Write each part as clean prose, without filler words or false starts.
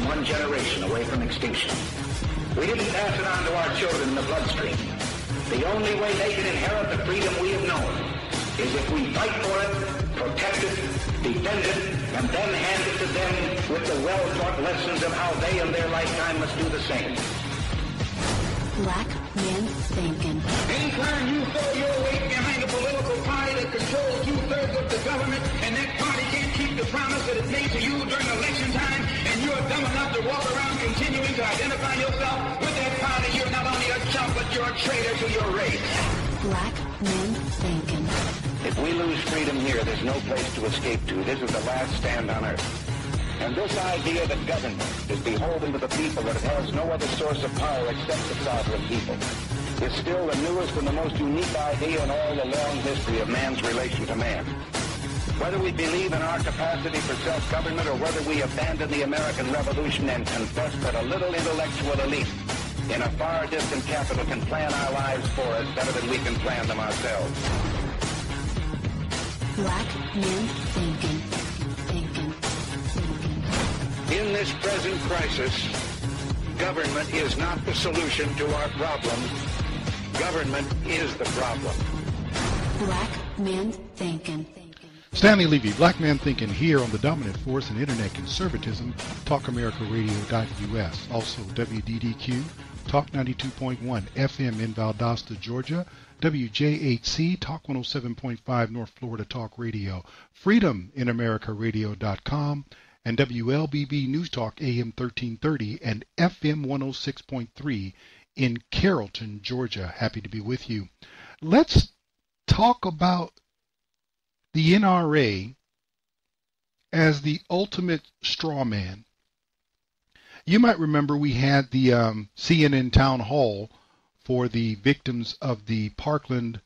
one generation away from extinction. We didn't pass it on to our children in the bloodstream. The only way they can inherit the freedom we have known is if we fight for it, protect it, defend it, and then hand it to them with the well-taught lessons of how they in their lifetime must do the same. Black Man Thinkin. Anytime you throw your weight behind a political party that controls 2/3 of the government, and that party can't keep the promise that it made to you during election time, and you're dumb enough to walk around continuing to identify yourself with that party, you're not only a chump, but you're a traitor to your race. Black Man Thinkin. If we lose freedom here, there's no place to escape to. This is the last stand on earth. And this idea that government is beholden to the people, that it has no other source of power except the sovereign people, is still the newest and the most unique idea in all the long history of man's relation to man. Whether we believe in our capacity for self-government or whether we abandon the American Revolution and confess that a little intellectual elite in a far distant capital can plan our lives for us better than we can plan them ourselves. Black Men Thinkin. In this present crisis, government is not the solution to our problem. Government is the problem. Black Men Thinkin. Stanley Levy, Black Man Thinkin, here on the dominant force in internet conservatism, TalkAmericaRadio.us. Also WDDQ, Talk 92.1 FM in Valdosta, Georgia. WJHC, Talk 107.5 North Florida Talk Radio. Freedom in AmericaRadio.com. And WLBB News Talk AM 1330 and FM 106.3 in Carrollton, Georgia. Happy to be with you. Let's talk about the NRA as the ultimate straw man. You might remember we had the CNN town hall for the victims of the Parkland,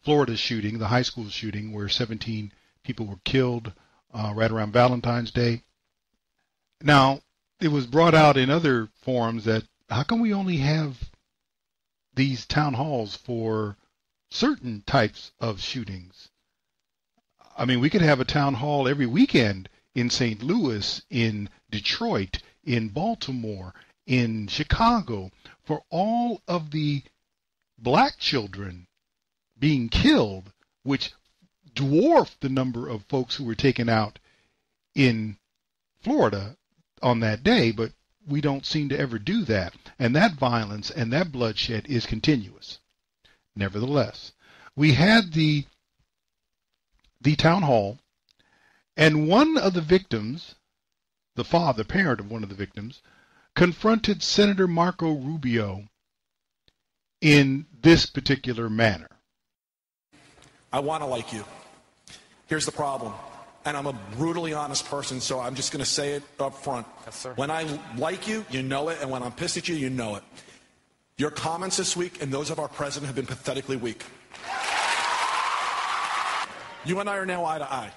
Florida shooting, the high school shooting, where 17 people were killed right around Valentine's Day. Now, it was brought out in other forums that how come we only have these town halls for certain types of shootings? I mean, we could have a town hall every weekend in St. Louis, in Detroit, in Baltimore, in Chicago, for all of the black children being killed, which dwarfed the number of folks who were taken out in Florida on that day, but we don't seem to ever do that. And that violence and that bloodshed is continuous. Nevertheless, we had the town hall, and one of the victims, the parent of one of the victims, confronted Senator Marco Rubio in this particular manner. I want to like you. Here's the problem. And I'm a brutally honest person, so I'm just going to say it up front. Yes, sir. When I like you, you know it, and when I'm pissed at you, you know it. Your comments this week and those of our president have been pathetically weak. You and I are now eye to eye,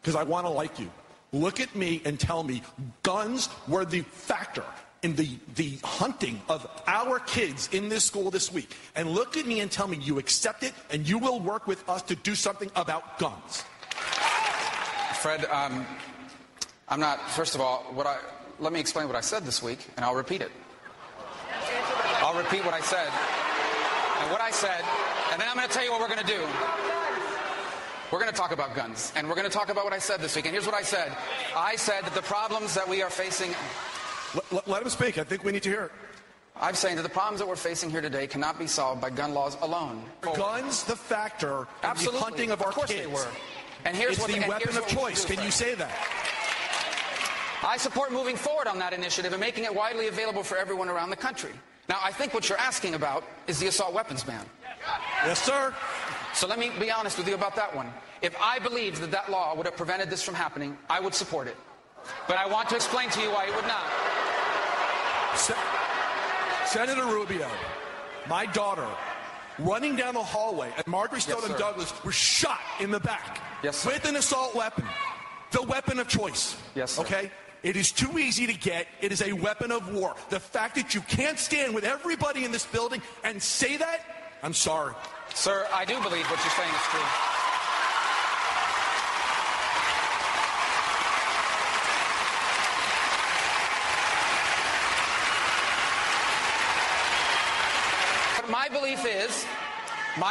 because I want to like you. Look at me and tell me guns were the factor in the hunting of our kids in this school this week. And look at me and tell me you accept it and you will work with us to do something about guns. Fred, I'm not, first of all, let me explain what I said this week, and I'll repeat it. I'll repeat what I said. And what I said, and then I'm going to tell you what we're going to do. We're going to talk about guns, and we're going to talk about what I said this week. And here's what I said. I said that the problems that we are facing... Let him speak. I think we need to hear it. I'm saying that the problems that we're facing here today cannot be solved by gun laws alone. Guns the factor in the hunting of our kids. They were. And here's it's the weapon of choice. Can you say that? I support moving forward on that initiative and making it widely available for everyone around the country. Now, I think what you're asking about is the assault weapons ban. Yes, sir. So let me be honest with you about that one. If I believed that that law would have prevented this from happening, I would support it. But I want to explain to you why it would not. Senator Rubio, my daughter, running down the hallway, and Marjorie Stoneman Douglas was shot in the back with an assault weapon, the weapon of choice. Yes, sir. Okay? It is too easy to get. It is a weapon of war. The fact that you can't stand with everybody in this building and say that, I'm sorry. Sir, I do believe what you're saying is true.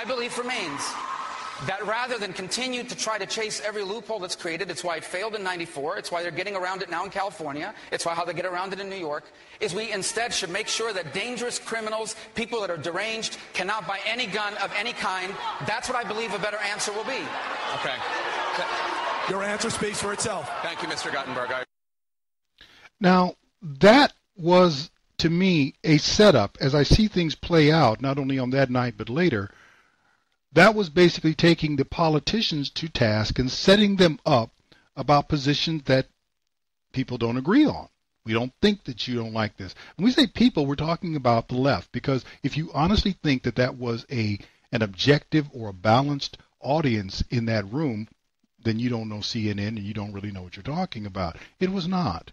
belief remains that rather than continue to try to chase every loophole that's created, it's why it failed in '94, it's why they're getting around it now in California, it's why how they get around it in New York, is we instead should make sure that dangerous criminals, people that are deranged, cannot buy any gun of any kind. That's what I believe a better answer will be. Okay. Your answer speaks for itself. Thank you, Mr. Guttenberg. Now, that was, to me, a setup. As I see things play out, not only on that night but later, that was basically taking the politicians to task and setting them up about positions that people don't agree on. We don't think that you don't like this. When we say people, we're talking about the left, because if you honestly think that that was an objective or a balanced audience in that room, then you don't know CNN and you don't really know what you're talking about. It was not.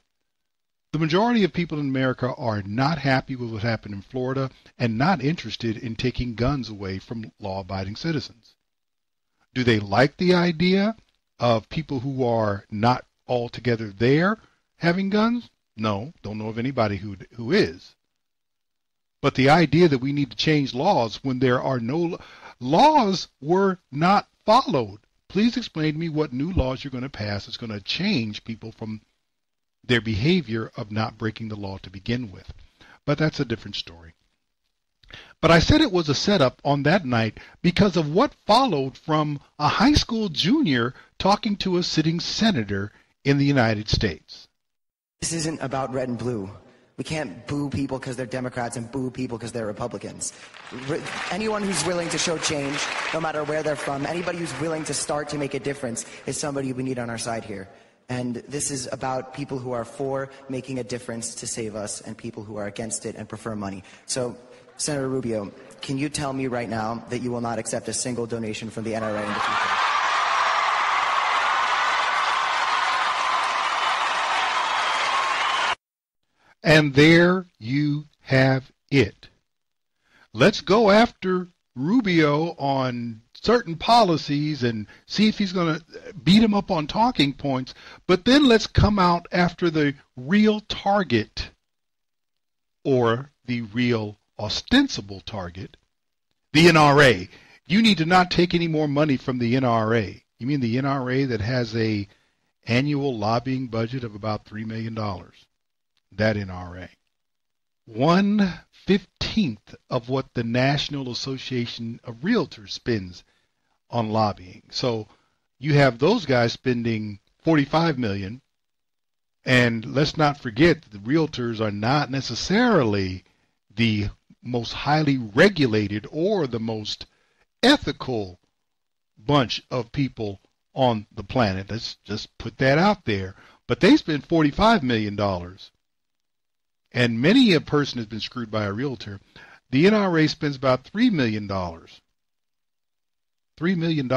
The majority of people in America are not happy with what happened in Florida and not interested in taking guns away from law-abiding citizens. Do they like the idea of people who are not altogether there having guns? No, don't know of anybody who is. But the idea that we need to change laws when there are no laws were not followed. Please explain to me what new laws you're going to pass that's going to change people from their behavior of not breaking the law to begin with. But that's a different story. But I said it was a setup on that night because of what followed from a high school junior talking to a sitting senator in the United States. This isn't about red and blue. We can't boo people because they're Democrats and boo people because they're Republicans. Anyone who's willing to show change, no matter where they're from, anybody who's willing to start to make a difference is somebody we need on our side here. And this is about people who are for making a difference to save us and people who are against it and prefer money. So, Senator Rubio, can you tell me right now that you will not accept a single donation from the NRA in the future? And there you have it. Let's go after Rubio on certain policies and see if he's going to beat him up on talking points. But then let's come out after the real target, or the real ostensible target, the NRA. You need to not take any more money from the NRA. You mean the NRA that has a annual lobbying budget of about $3 million? That NRA. 1/15 of what the National Association of Realtors spends on lobbying. So you have those guys spending $45 million, and let's not forget that the realtors are not necessarily the most highly regulated or the most ethical bunch of people on the planet. Let's just put that out there. But they spend $45 million. And many a person has been screwed by a realtor. The NRA spends about $3 million. $3 million.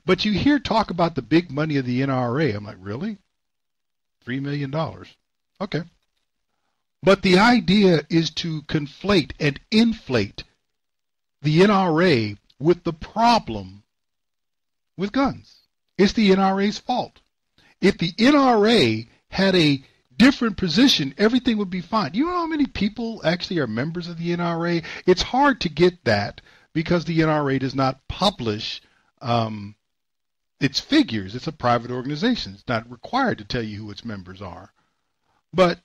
But you hear talk about the big money of the NRA. I'm like, really? $3 million. Okay. But the idea is to conflate and inflate the NRA with the problem with guns. It's the NRA's fault. If the NRA had a different position, everything would be fine. You know how many people actually are members of the NRA? It's hard to get that because the NRA does not publish its figures. It's a private organization. It's not required to tell you who its members are. But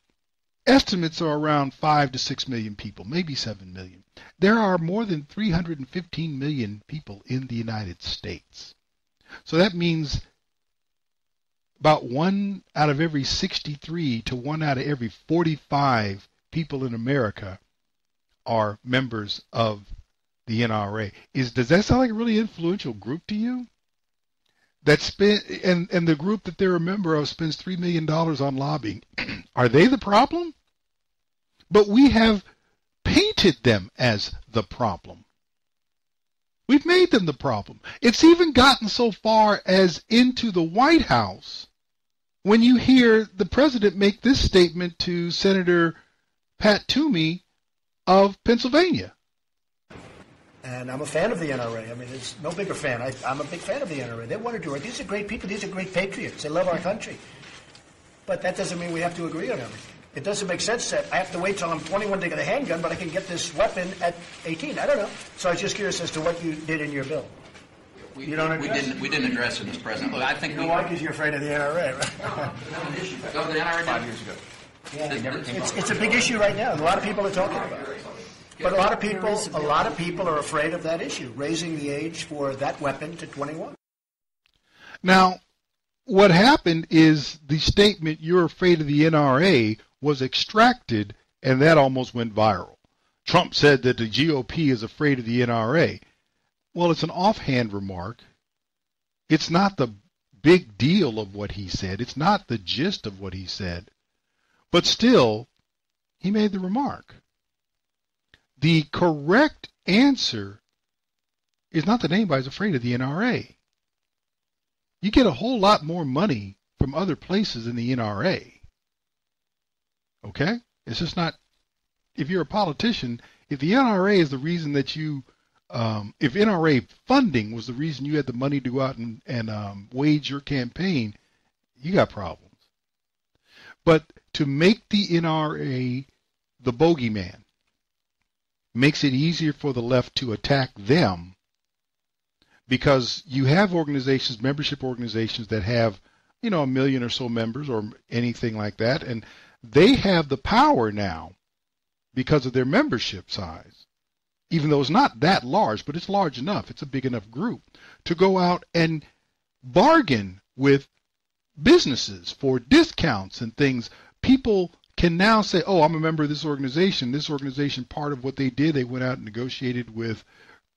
estimates are around 5 to 6 million people, maybe 7 million. There are more than 315 million people in the United States. So that means about 1 out of every 63 to 1 out of every 45 people in America are members of the NRA. Does that sound like a really influential group to you? And the group that they're a member of spends $3 million on lobbying. Are they the problem? But we have painted them as the problem. We've made them the problem. It's even gotten so far as into the White House when you hear the president make this statement to Senator Pat Toomey of Pennsylvania. And I'm a fan of the NRA. I mean, there's no bigger fan. I'm a big fan of the NRA. They want to do it. These are great people. These are great patriots. They love our country. But that doesn't mean we have to agree on everything. It doesn't make sense that I have to wait till I'm 21 to get a handgun, but I can get this weapon at 18. I don't know. So I was just curious as to what you did in your bill. We didn't address it, Mr. President. Look, I think why? Because you're afraid of the NRA, right? Go to the NRA 5 years ago. Yeah. It's a big issue right now. A lot of people are talking about it. But a lot of people are afraid of that issue, raising the age for that weapon to 21. Now, what happened is the statement, "You're afraid of the NRA," was extracted, and that almost went viral. Trump said that the GOP is afraid of the NRA. Well, it's an offhand remark. It's not the big deal of what he said. It's not the gist of what he said. But still, he made the remark. The correct answer is not that anybody's afraid of the NRA. You get a whole lot more money from other places than the NRA. Okay? It's just not, if you're a politician, if the NRA is the reason that you, if NRA funding was the reason you had the money to go out and wage your campaign, you got problems. But to make the NRA the bogeyman makes it easier for the left to attack them, because you have organizations, membership organizations that have, 1 million or so members or anything like that, and they have the power now because of their membership size, even though it's not that large, but it's large enough, it's a big enough group, to go out and bargain with businesses for discounts and things. People can now say, "Oh, I'm a member of this organization. This organization, part of what they did, they went out and negotiated with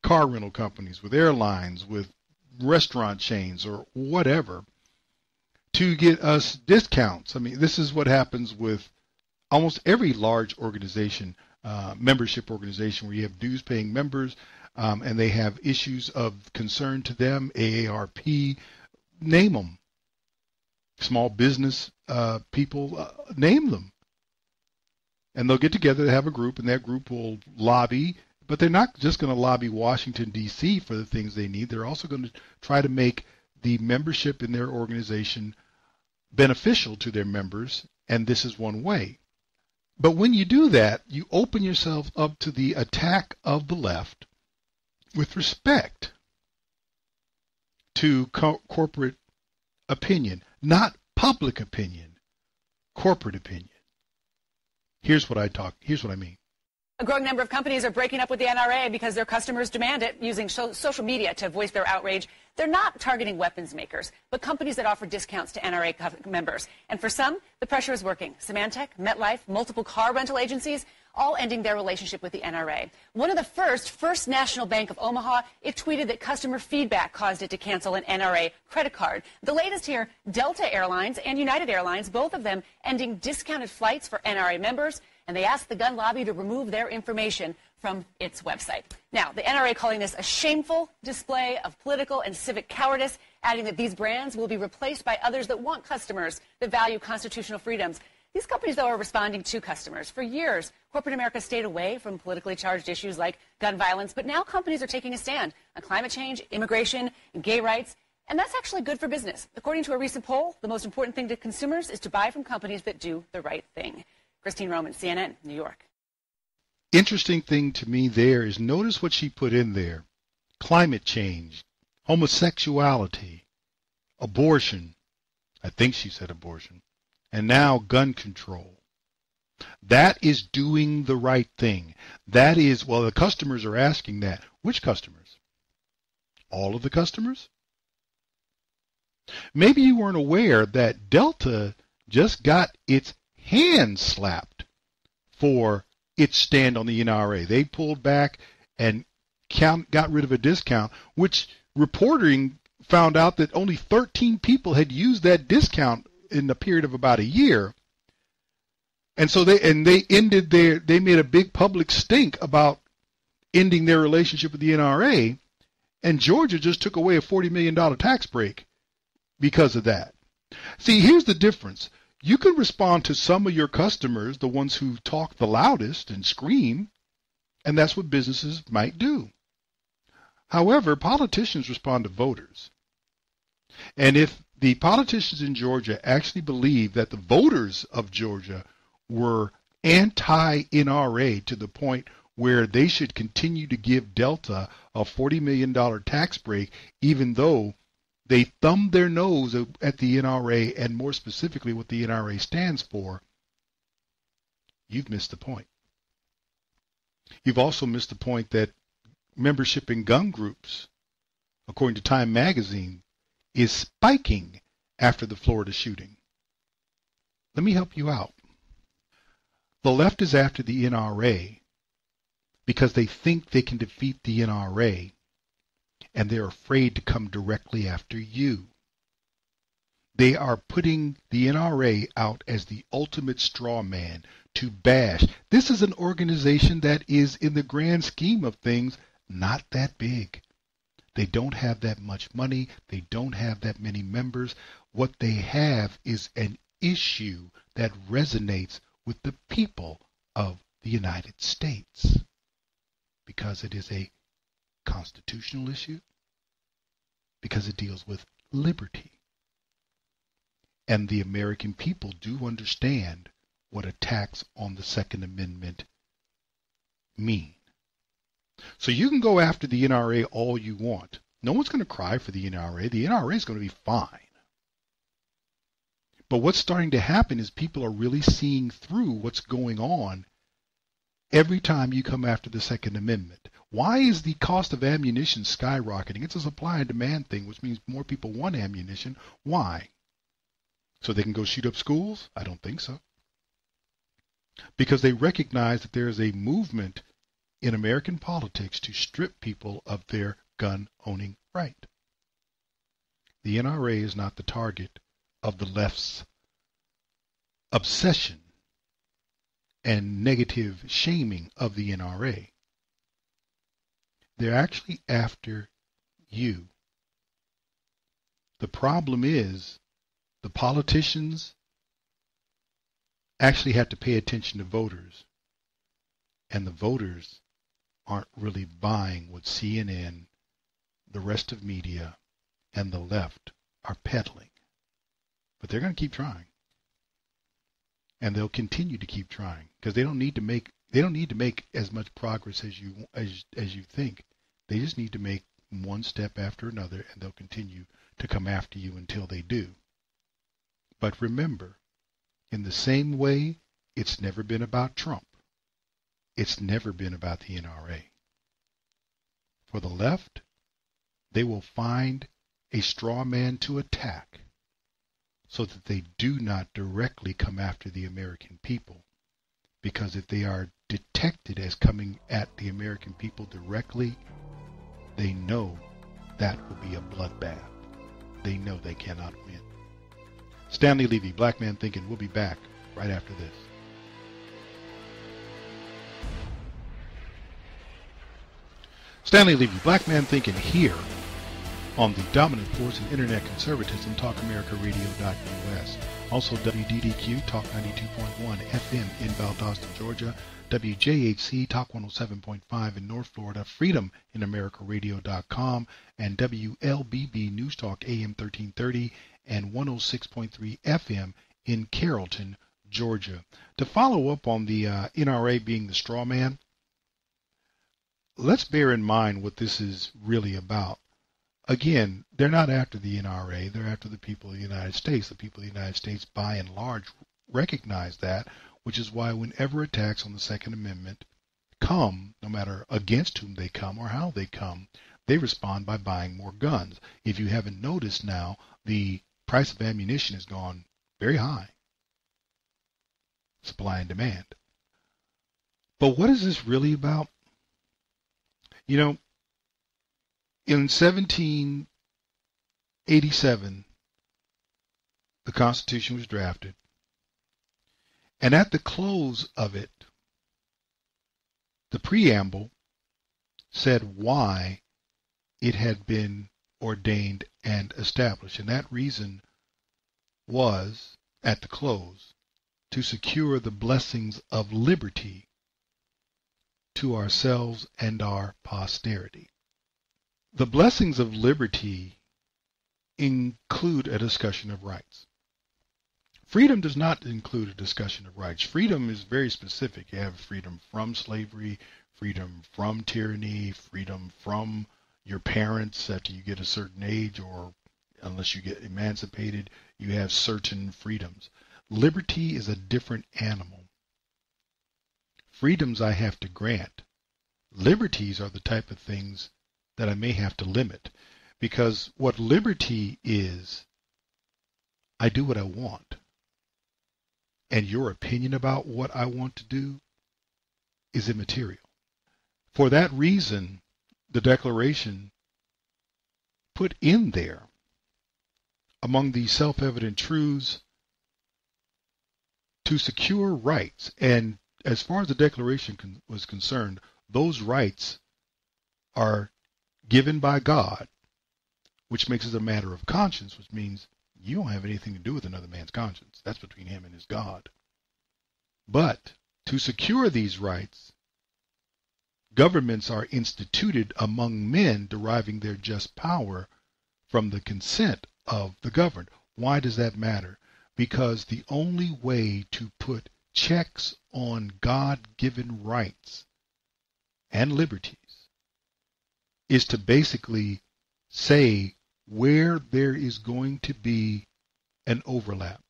car rental companies, with airlines, with restaurant chains, or whatever, to get us discounts." I mean, this is what happens with almost every large organization, membership organization, where you have dues-paying members, and they have issues of concern to them, AARP, name them. Small business people, name them. And they'll get together to have a group, and that group will lobby, but they're not just going to lobby Washington, D.C. for the things they need. They're also going to try to make the membership in their organization beneficial to their members, and this is one way. But when you do that, you open yourself up to the attack of the left with respect to corporate opinion, not public opinion, corporate opinion. Here's what I mean. A growing number of companies are breaking up with the NRA because their customers demand it, using social media to voice their outrage. They're not targeting weapons makers, but companies that offer discounts to NRA members. And for some, the pressure is working. Symantec, MetLife, multiple car rental agencies, all ending their relationship with the NRA. One of the First National Bank of Omaha, it tweeted that customer feedback caused it to cancel an NRA credit card. The latest here, Delta Airlines and United Airlines, both of them ending discounted flights for NRA members, and they asked the gun lobby to remove their information from its website. Now, the NRA calling this a shameful display of political and civic cowardice, adding that these brands will be replaced by others that want customers that value constitutional freedoms. These companies, though, are responding to customers. For years, corporate America stayed away from politically charged issues like gun violence, but now companies are taking a stand on climate change, immigration, and gay rights, and that's actually good for business. According to a recent poll, the most important thing to consumers is to buy from companies that do the right thing. Christine Roman, CNN, New York. Interesting thing to me there is, notice what she put in there. Climate change, homosexuality, abortion. I think she said abortion. And now gun control. That is doing the right thing. That is, well, the customers are asking that. Which customers? All of the customers? Maybe you weren't aware that Delta just got its hands slapped for its stand on the NRA. They pulled back and got rid of a discount, which reporting found out that only 13 people had used that discount in the period of about a year. And so they made a big public stink about ending their relationship with the NRA, and Georgia just took away a $40 million tax break because of that. See, here's the difference. You can respond to some of your customers, the ones who talk the loudest and scream, and that's what businesses might do. However, politicians respond to voters. And if the politicians in Georgia actually believe that the voters of Georgia were anti-NRA to the point where they should continue to give Delta a $40 million tax break, even though they thumbed their nose at the NRA and more specifically what the NRA stands for, you've missed the point. You've also missed the point that membership in gun groups, according to Time magazine, is spiking after the Florida shooting. Let me help you out. The left is after the NRA because they think they can defeat the NRA, and they're afraid to come directly after you. They are putting the NRA out as the ultimate straw man to bash. This is an organization that is, in the grand scheme of things, not that big. They don't have that much money. They don't have that many members. What they have is an issue that resonates with the people of the United States because it is a constitutional issue, because it deals with liberty. And the American people do understand what attacks on the Second Amendment mean. So you can go after the NRA all you want. No one's going to cry for the NRA. The NRA is going to be fine. But what's starting to happen is people are really seeing through what's going on every time you come after the Second Amendment. Why is the cost of ammunition skyrocketing? It's a supply and demand thing, which means more people want ammunition. Why? So they can go shoot up schools? I don't think so. Because they recognize that there is a movement in American politics to strip people of their gun-owning right. The NRA is not the target of the left's obsession and negative shaming of the NRA. They're actually after you. The problem is the politicians actually have to pay attention to voters, and the voters aren't really buying what CNN, the rest of media, and the left are peddling. But they're going to keep trying. And they'll continue to keep trying because they don't need to make as much progress as you think. They just need to make one step after another, and they'll continue to come after you until they do. But remember, in the same way, it's never been about Trump. It's never been about the NRA. For the left, they will find a straw man to attack so that they do not directly come after the American people. Because if they are detected as coming at the American people directly, they know that will be a bloodbath. They know they cannot win. Stanley, Levy, Black Man Thinking. We'll be back right after this. Stanley Levy, Black Man Thinking, here on the dominant force in internet conservatism, TalkAmericaRadio.us. Also WDDQ, Talk 92.1 FM in Valdosta, Georgia. WJHC, Talk 107.5 in North Florida. FreedomInAmericaRadio.com. And WLBB News Talk AM 1330 and 106.3 FM in Carrollton, Georgia. To follow up on the NRA being the straw man, let's bear in mind what this is really about. Again, they're not after the NRA. They're after the people of the United States. The people of the United States, by and large, recognize that, which is why whenever attacks on the Second Amendment come, no matter against whom they come or how they come, they respond by buying more guns. If you haven't noticed now, the price of ammunition has gone very high. Supply and demand. But what is this really about? You know, in 1787, the Constitution was drafted, and at the close of it, the preamble said why it had been ordained and established, and that reason was, at the close, to secure the blessings of liberty to ourselves and our posterity. The blessings of liberty include a discussion of rights. Freedom does not include a discussion of rights. Freedom is very specific. You have freedom from slavery, freedom from tyranny, freedom from your parents after you get a certain age, or unless you get emancipated, you have certain freedoms. Liberty is a different animal. Freedoms I have to grant. Liberties are the type of things that I may have to limit, because what liberty is, I do what I want. And your opinion about what I want to do is immaterial. For that reason, the Declaration put in there, among these self-evident truths, to secure rights. And as far as the Declaration was concerned, those rights are given by God, which makes it a matter of conscience, which means you don't have anything to do with another man's conscience. That's between him and his God. But to secure these rights, governments are instituted among men deriving their just power from the consent of the governed. Why does that matter? Because the only way to put checks on God-given rights and liberties is to basically say where there is going to be an overlap,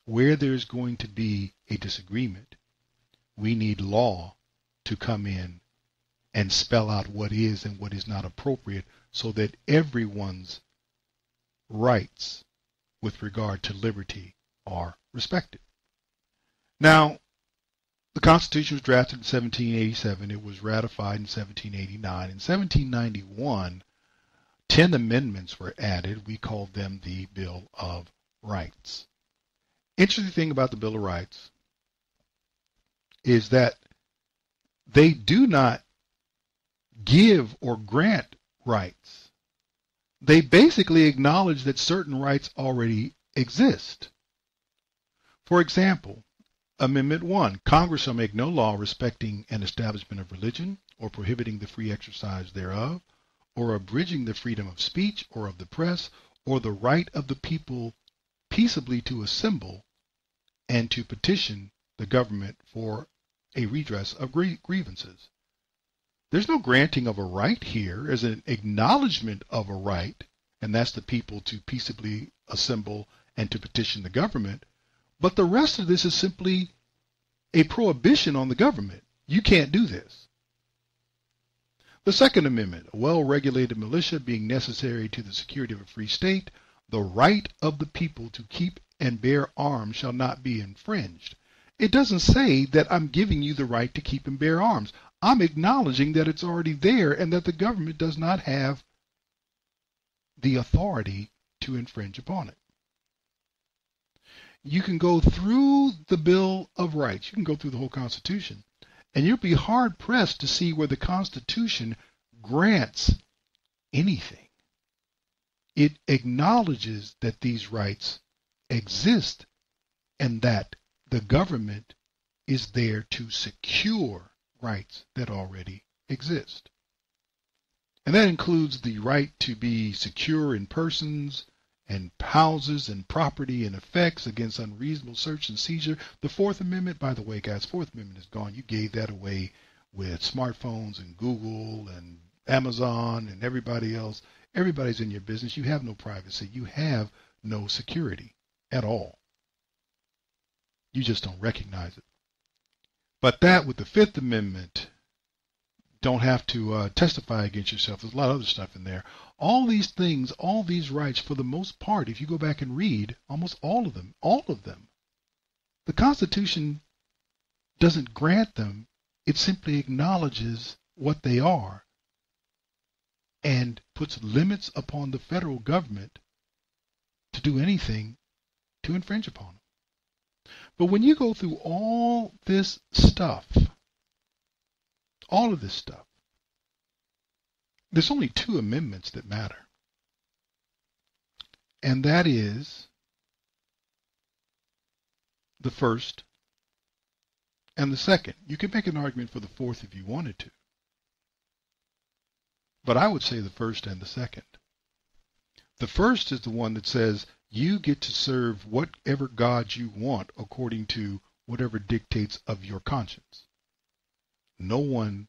where there is going to be a disagreement, we need law to come in and spell out what is and what is not appropriate so that everyone's rights with regard to liberty are respected. Now, the Constitution was drafted in 1787. It was ratified in 1789. In 1791, 10 amendments were added. We called them the Bill of Rights. Interesting thing about the Bill of Rights is that they do not give or grant rights. They basically acknowledge that certain rights already exist. For example, Amendment 1, Congress shall make no law respecting an establishment of religion or prohibiting the free exercise thereof, or abridging the freedom of speech or of the press, or the right of the people peaceably to assemble and to petition the government for a redress of grievances. There's no granting of a right here as an acknowledgement of a right, and that's the people to peaceably assemble and to petition the government. But the rest of this is simply a prohibition on the government. You can't do this. The Second Amendment, a well-regulated militia being necessary to the security of a free state, the right of the people to keep and bear arms shall not be infringed. It doesn't say that I'm giving you the right to keep and bear arms. I'm acknowledging that it's already there and that the government does not have the authority to infringe upon it. You can go through the Bill of Rights, you can go through the whole Constitution, and you'll be hard-pressed to see where the Constitution grants anything. It acknowledges that these rights exist and that the government is there to secure rights that already exist. And that includes the right to be secure in persons and houses and property and effects against unreasonable search and seizure. The Fourth Amendment, by the way, guys, Fourth Amendment is gone. You gave that away with smartphones and Google and Amazon and everybody else. Everybody's in your business. You have no privacy. You have no security at all. You just don't recognize it. But that with the Fifth Amendment, don't have to testify against yourself. There's a lot of other stuff in there. All these things, all these rights, for the most part, if you go back and read, almost all of them, the Constitution doesn't grant them. It simply acknowledges what they are and puts limits upon the federal government to do anything to infringe upon them. But when you go through all this stuff, all of this stuff, there's only two amendments that matter. And that is the first and the second. You could make an argument for the fourth if you wanted to. But I would say the first and the second. The first is the one that says You get to serve whatever God you want according to whatever dictates of your conscience. No one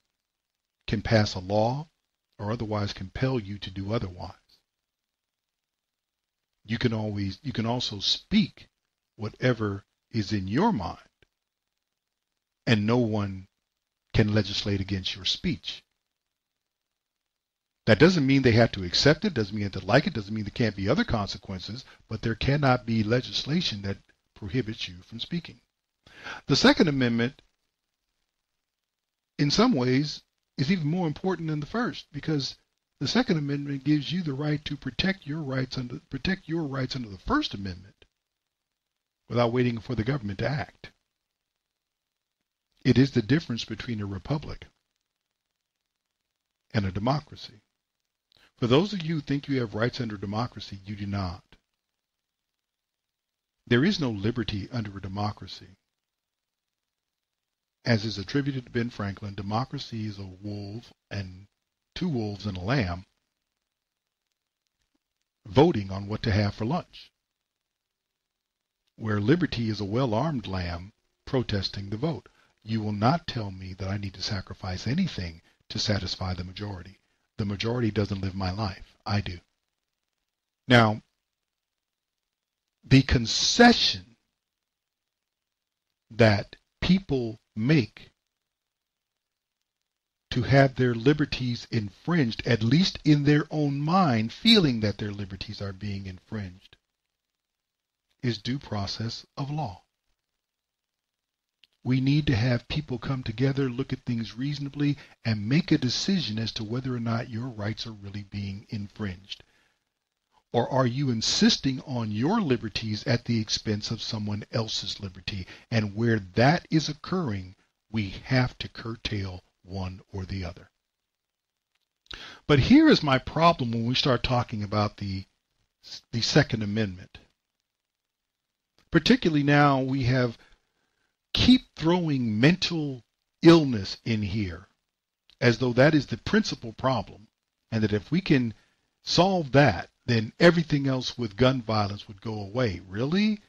can pass a law or otherwise compel you to do otherwise. You can also speak whatever is in your mind, and no one can legislate against your speech. That doesn't mean they have to accept it, doesn't mean they have to like it, doesn't mean there can't be other consequences, but there cannot be legislation that prohibits you from speaking. The Second Amendment, in some ways, is even more important than the first, because the Second Amendment gives you the right to protect your rights under the First Amendment without waiting for the government to act. It is the difference between a republic and a democracy. For those of you who think you have rights under democracy, you do not. There is no liberty under a democracy. As is attributed to Ben Franklin, democracy is a wolf and two wolves and a lamb voting on what to have for lunch, where liberty is a well-armed lamb protesting the vote. You will not tell me that I need to sacrifice anything to satisfy the majority. The majority doesn't live my life. I do. Now, the concession that people make to have their liberties infringed, at least in their own mind, feeling that their liberties are being infringed, is due process of law. We need to have people come together, look at things reasonably, and make a decision as to whether or not your rights are really being infringed. Or are you insisting on your liberties at the expense of someone else's liberty? And where that is occurring, we have to curtail one or the other. But here is my problem when we start talking about the Second Amendment. Particularly now we keep throwing mental illness in here as though that is the principal problem, and that if we can solve that, then everything else with gun violence would go away. Really?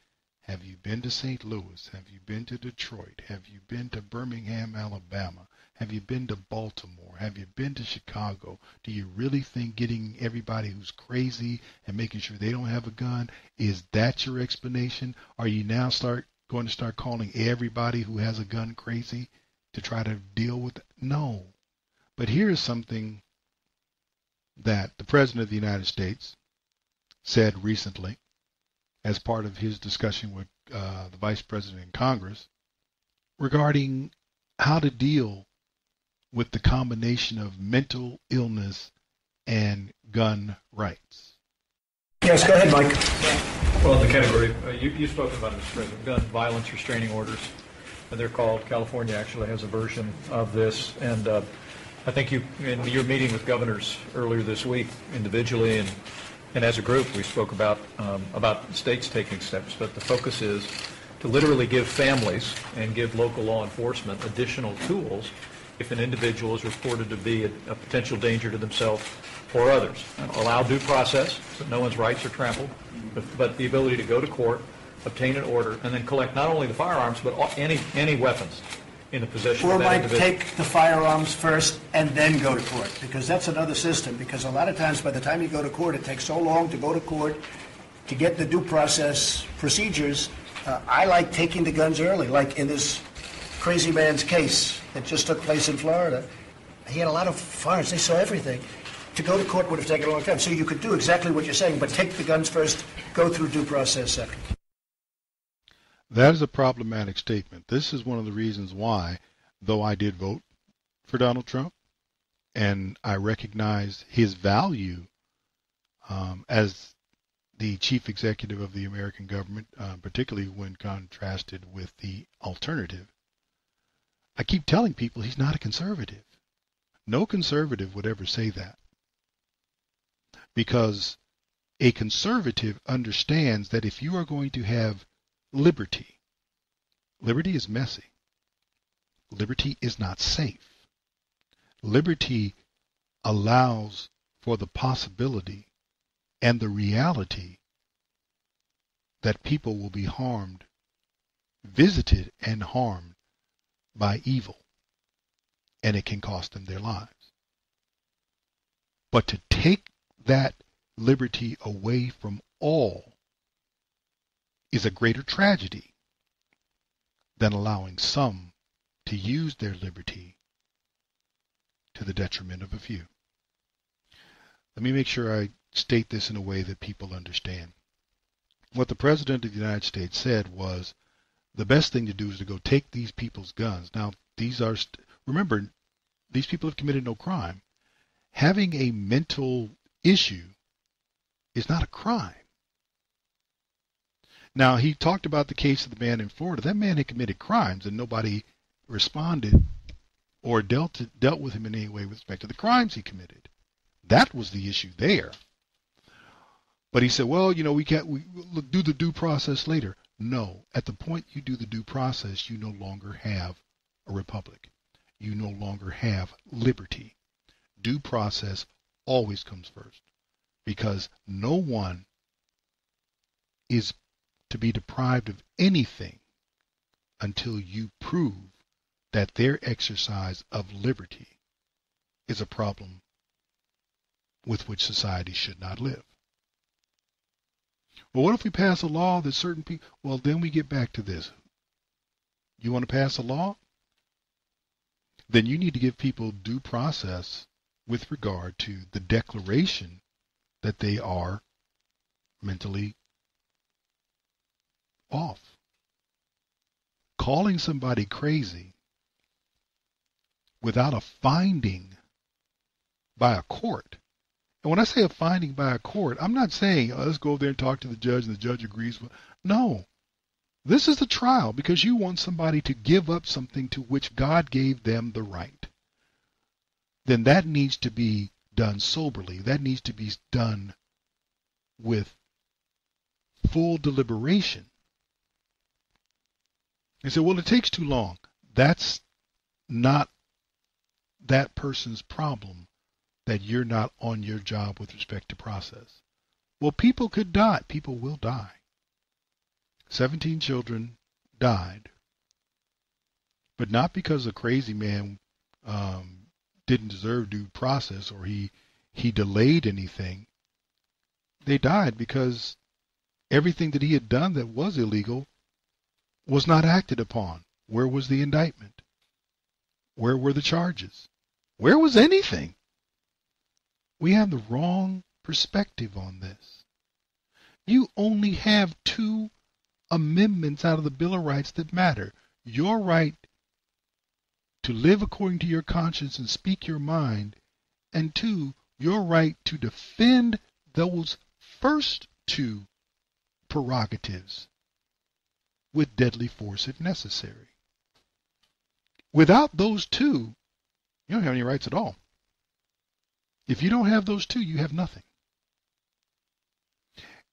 Have you been to St. Louis? Have you been to Detroit? Have you been to Birmingham, Alabama? Have you been to Baltimore? Have you been to Chicago? Do you really think getting everybody who's crazy and making sure they don't have a gun, is that your explanation? Are you now going to start calling everybody who has a gun crazy to try to deal with it? No. But here is something that the President of the United States said recently as part of his discussion with the Vice President in Congress regarding how to deal with the combination of mental illness and gun rights. Yes, go ahead, Mike. Well, in the category, you spoke about, Mr. President, gun violence restraining orders. They're called, California actually has a version of this. And I think in your meeting with governors earlier this week, individually and as a group, we spoke about states taking steps. But the focus is to literally give families and give local law enforcement additional tools if an individual is reported to be a potential danger to themselves or others. Allow due process so no one's rights are trampled, but the ability to go to court, obtain an order, and then collect not only the firearms, but any weapons in the possession of that individual. Or might take the firearms first and then go to court, because that's another system, because a lot of times by the time you go to court, it takes so long to go to court to get the due process procedures. I like taking the guns early, like in this crazy man's case that just took place in Florida. He had a lot of firearms. They saw everything. To go to court would have taken a long time. So you could do exactly what you're saying, but take the guns first, go through due process second. That is a problematic statement. This is one of the reasons why, though I did vote for Donald Trump, and I recognize his value as the chief executive of the American government, particularly when contrasted with the alternative, I keep telling people he's not a conservative. No conservative would ever say that. Because a conservative understands that if you are going to have liberty is messy. Liberty is not safe. Liberty allows for the possibility and the reality that people will be harmed, visited and harmed by evil, and it can cost them their lives. But to take that liberty away from all is a greater tragedy than allowing some to use their liberty to the detriment of a few. Let me make sure I state this in a way that people understand. What the President of the United States said was the best thing to do is to go take these people's guns. Now, remember, these people have committed no crime. Having a mental issue is not a crime. Now, he talked about the case of the man in Florida. That man had committed crimes, and nobody responded or dealt with him in any way with respect to the crimes he committed. That was the issue there. But he said, well, we we'll do the due process later. No, at the point you do the due process, you no longer have a republic. You no longer have liberty. Due process always comes first, because no one is to be deprived of anything until you prove that their exercise of liberty is a problem with which society should not live. Well, what if we pass a law that certain people... Well, then we get back to this. You want to pass a law? Then you need to give people due process with regard to the declaration that they are mentally off. Calling somebody crazy without a finding by a court. And when I say a finding by a court, I'm not saying, let's go over there and talk to the judge and the judge agrees with. No. This is the trial because you want somebody to give up something to which God gave them the right. Then that needs to be done soberly. That needs to be done with full deliberation. They say, well, it takes too long. That's not that person's problem, that you're not on your job with respect to process. Well, people could die. People will die. 17 children died, but not because a crazy man didn't deserve due process or he delayed anything. They died because everything that he had done that was illegal was not acted upon. Where was the indictment? Where were the charges? Where was anything? We have the wrong perspective on this. You only have two amendments out of the Bill of Rights that matter. Your right to live according to your conscience and speak your mind, and two, your right to defend those first two prerogatives with deadly force if necessary. Without those two, you don't have any rights at all. If you don't have those two, you have nothing.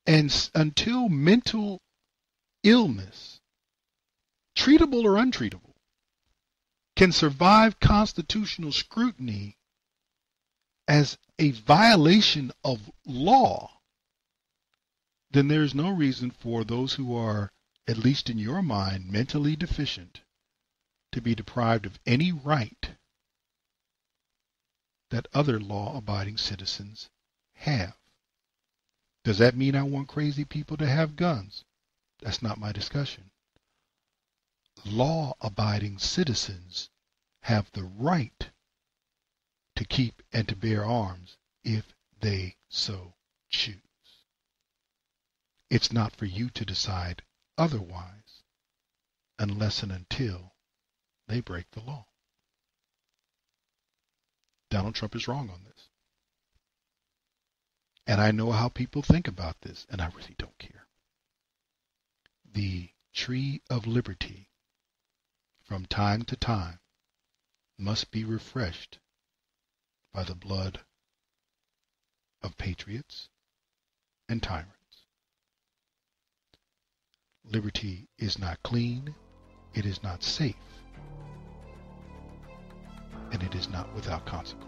And until mental illness, treatable or untreatable, can survive constitutional scrutiny as a violation of law, then there is no reason for those who are, at least in your mind, mentally deficient to be deprived of any right that other law-abiding citizens have. Does that mean I want crazy people to have guns? That's not my discussion. Law-abiding citizens have the right to keep and to bear arms if they so choose. It's not for you to decide otherwise unless and until they break the law. Donald Trump is wrong on this. And I know how people think about this, and I really don't care. The tree of liberty, from time to time, must be refreshed by the blood of patriots and tyrants. Liberty is not clean, it is not safe, and it is not without consequence.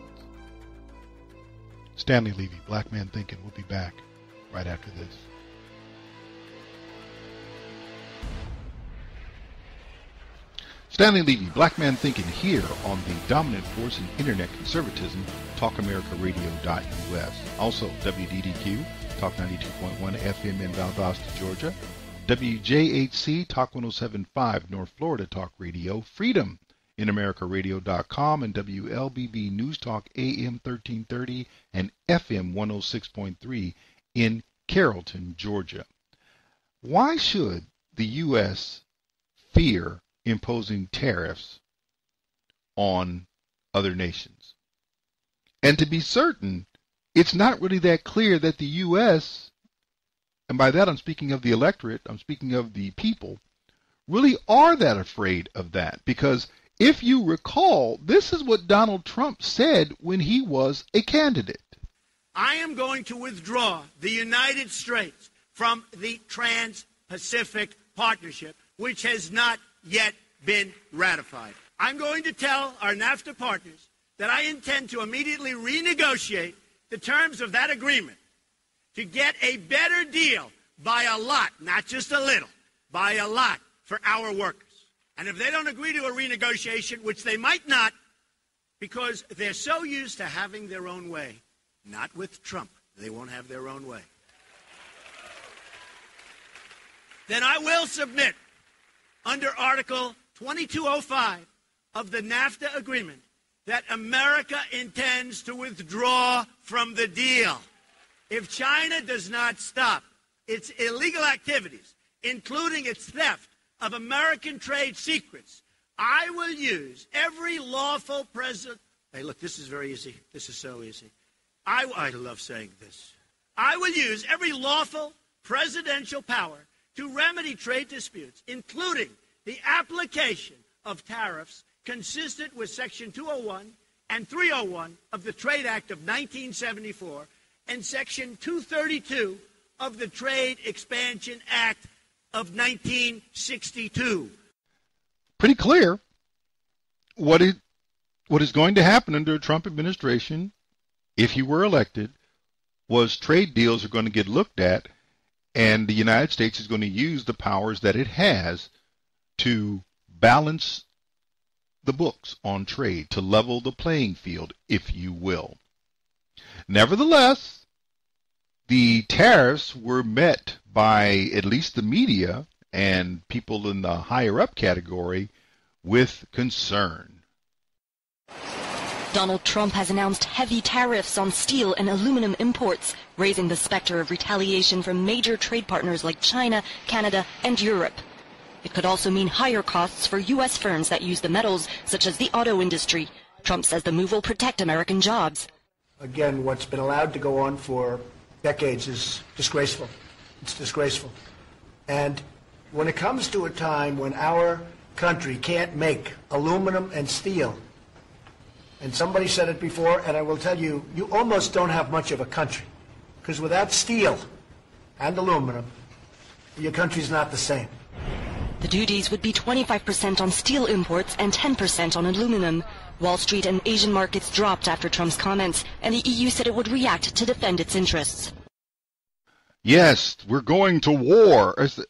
Stanley Levy, Black Man Thinkin', will be back right after this. Stanley Levy, Black Man Thinking, here on the dominant force in internet conservatism, talkamericaRadio.us. Also, WDDQ, Talk 92.1 FM in Valdosta, Georgia. WJHC, Talk 107.5 North Florida Talk Radio. Freedom in AmericaRadio.com and WLBB News Talk AM 1330 and FM 106.3 in Carrollton, Georgia. Why should the U.S. fear imposing tariffs on other nations? And to be certain, it's not really that clear that the U.S., and by that I'm speaking of the electorate, I'm speaking of the people, really are that afraid of that. Because if you recall, this is what Donald Trump said when he was a candidate. I am going to withdraw the United States from the Trans-Pacific Partnership, which has not yet been ratified. I'm going to tell our NAFTA partners that I intend to immediately renegotiate the terms of that agreement to get a better deal by a lot, not just a little, by a lot for our workers. And if they don't agree to a renegotiation, which they might not, because they're so used to having their own way, not with Trump, they won't have their own way, then I will submit under Article 2205 of the NAFTA agreement that America intends to withdraw from the deal. If China does not stop its illegal activities, including its theft of American trade secrets, I will use every lawful president. Hey, look, this is very easy. This is so easy. I love saying this. I will use every lawful presidential power to remedy trade disputes, including the application of tariffs consistent with Section 201 and 301 of the Trade Act of 1974 and Section 232 of the Trade Expansion Act of 1962. Pretty clear what is going to happen under a Trump administration if he were elected was trade deals are going to get looked at, and the United States is going to use the powers that it has to balance the books on trade, to level the playing field, if you will. Nevertheless, the tariffs were met by at least the media and people in the higher up category with concern. Donald Trump has announced heavy tariffs on steel and aluminum imports, raising the specter of retaliation from major trade partners like China, Canada, and Europe. It could also mean higher costs for U.S. firms that use the metals, such as the auto industry. Trump says the move will protect American jobs. Again, what's been allowed to go on for decades is disgraceful. It's disgraceful. And when it comes to a time when our country can't make aluminum and steel, and somebody said it before, and I will tell you, you almost don't have much of a country. Because without steel and aluminum, your country's not the same. The duties would be 25% on steel imports and 10% on aluminum. Wall Street and Asian markets dropped after Trump's comments, and the EU said it would react to defend its interests. Yes, we're going to war. Wait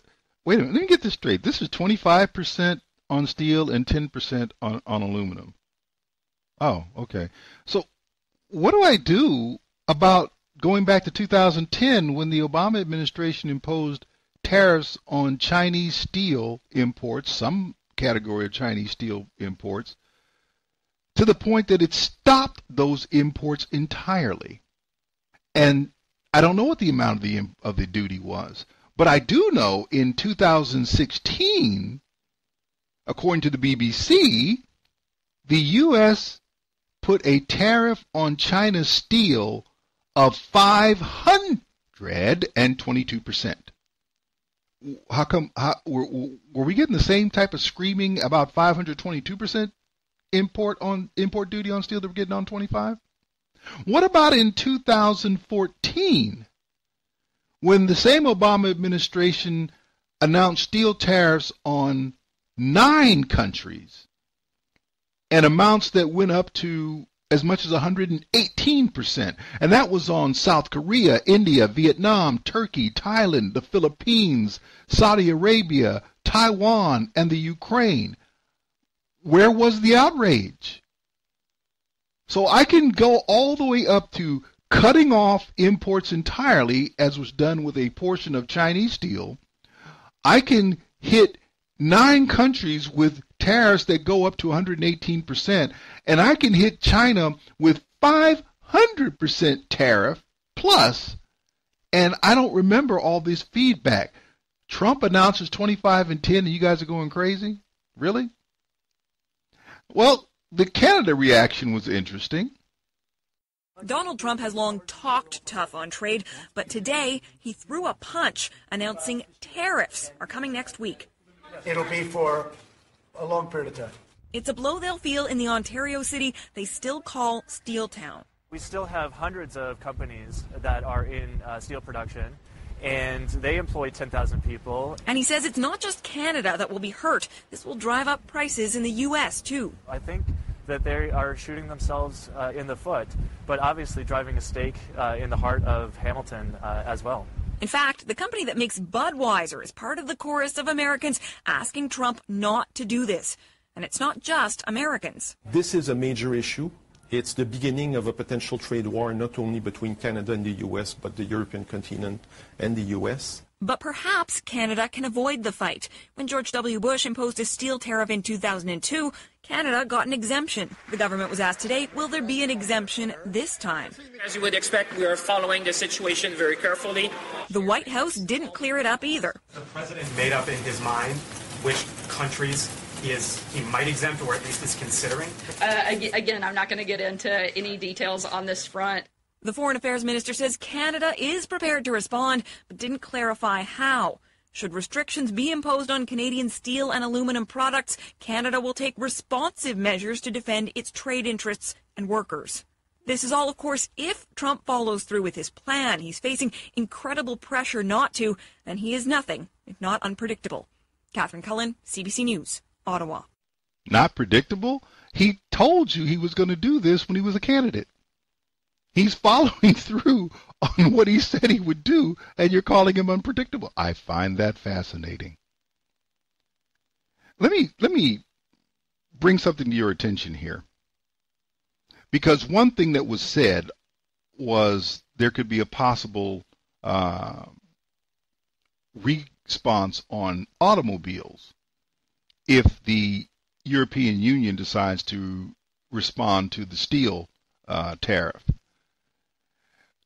a minute, let me get this straight. This is 25% on steel and 10% on aluminum. Oh, okay. So what do I do about going back to 2010 when the Obama administration imposed tariffs on Chinese steel imports, some category of Chinese steel imports, to the point that it stopped those imports entirely? And I don't know what the amount of the duty was, but I do know in 2016, according to the BBC, the U.S. put a tariff on China's steel of 522%. How come? Were we getting the same type of screaming about 522% import duty on steel that we're getting on 25? What about in 2014, when the same Obama administration announced steel tariffs on 9 countries and amounts that went up to as much as 118%, and that was on South Korea, India, Vietnam, Turkey, Thailand, the Philippines, Saudi Arabia, Taiwan, and the Ukraine. where was the outrage? So I can go all the way up to cutting off imports entirely, as was done with a portion of Chinese steel. I can hit 9 countries with tariffs that go up to 118%, and I can hit China with 500% tariff plus, and I don't remember all this feedback. Trump announces 25 and 10, and you guys are going crazy? Really? Well, the Canada reaction was interesting. Donald Trump has long talked tough on trade, but today he threw a punch, announcing tariffs are coming next week. It'll be for a long period of time. It's a blow they'll feel in the Ontario city they still call Steel Town. We still have hundreds of companies that are in steel production, and they employ 10,000 people. And he says it's not just Canada that will be hurt. This will drive up prices in the U.S., too. I think that they are shooting themselves in the foot, but obviously driving a stake in the heart of Hamilton as well. In fact, the company that makes Budweiser is part of the chorus of Americans asking Trump not to do this. And it's not just Americans. This is a major issue. It's the beginning of a potential trade war, not only between Canada and the U.S., but the European continent and the U.S. But perhaps Canada can avoid the fight. When George W. Bush imposed a steel tariff in 2002, Canada got an exemption. The government was asked today, will there be an exemption this time? As you would expect, we are following the situation very carefully. The White House didn't clear it up either. The president made up in his mind which countries he might exempt, or at least is considering? Again, I'm not going to get into any details on this front. The Foreign Affairs Minister says Canada is prepared to respond, but didn't clarify how. Should restrictions be imposed on Canadian steel and aluminum products, Canada will take responsive measures to defend its trade interests and workers. This is all, of course, if Trump follows through with his plan. He's facing incredible pressure not to, and he is nothing if not unpredictable. Catherine Cullen, CBC News, Ottawa. Not predictable? He told you he was going to do this when he was a candidate. He's following through on what he said he would do, and you're calling him unpredictable. I find that fascinating. Let me bring something to your attention here. Because one thing that was said was there could be a possible response on automobiles if the European Union decides to respond to the steel tariff.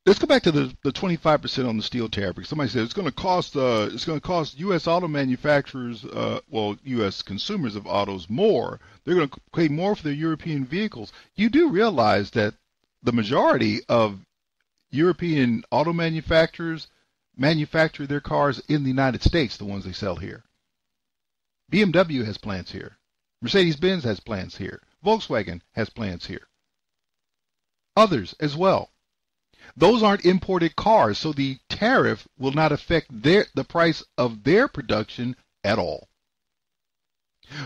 Let's go back to the 25% on the steel tariff. Because somebody said it's going to cost U.S. auto manufacturers, U.S. consumers of autos more. They're going to pay more for their European vehicles. You do realize that the majority of European auto manufacturers manufacture their cars in the United States, the ones they sell here. BMW has plants here. Mercedes-Benz has plants here. Volkswagen has plants here. Others as well. Those aren't imported cars, so the tariff will not affect the price of their production at all.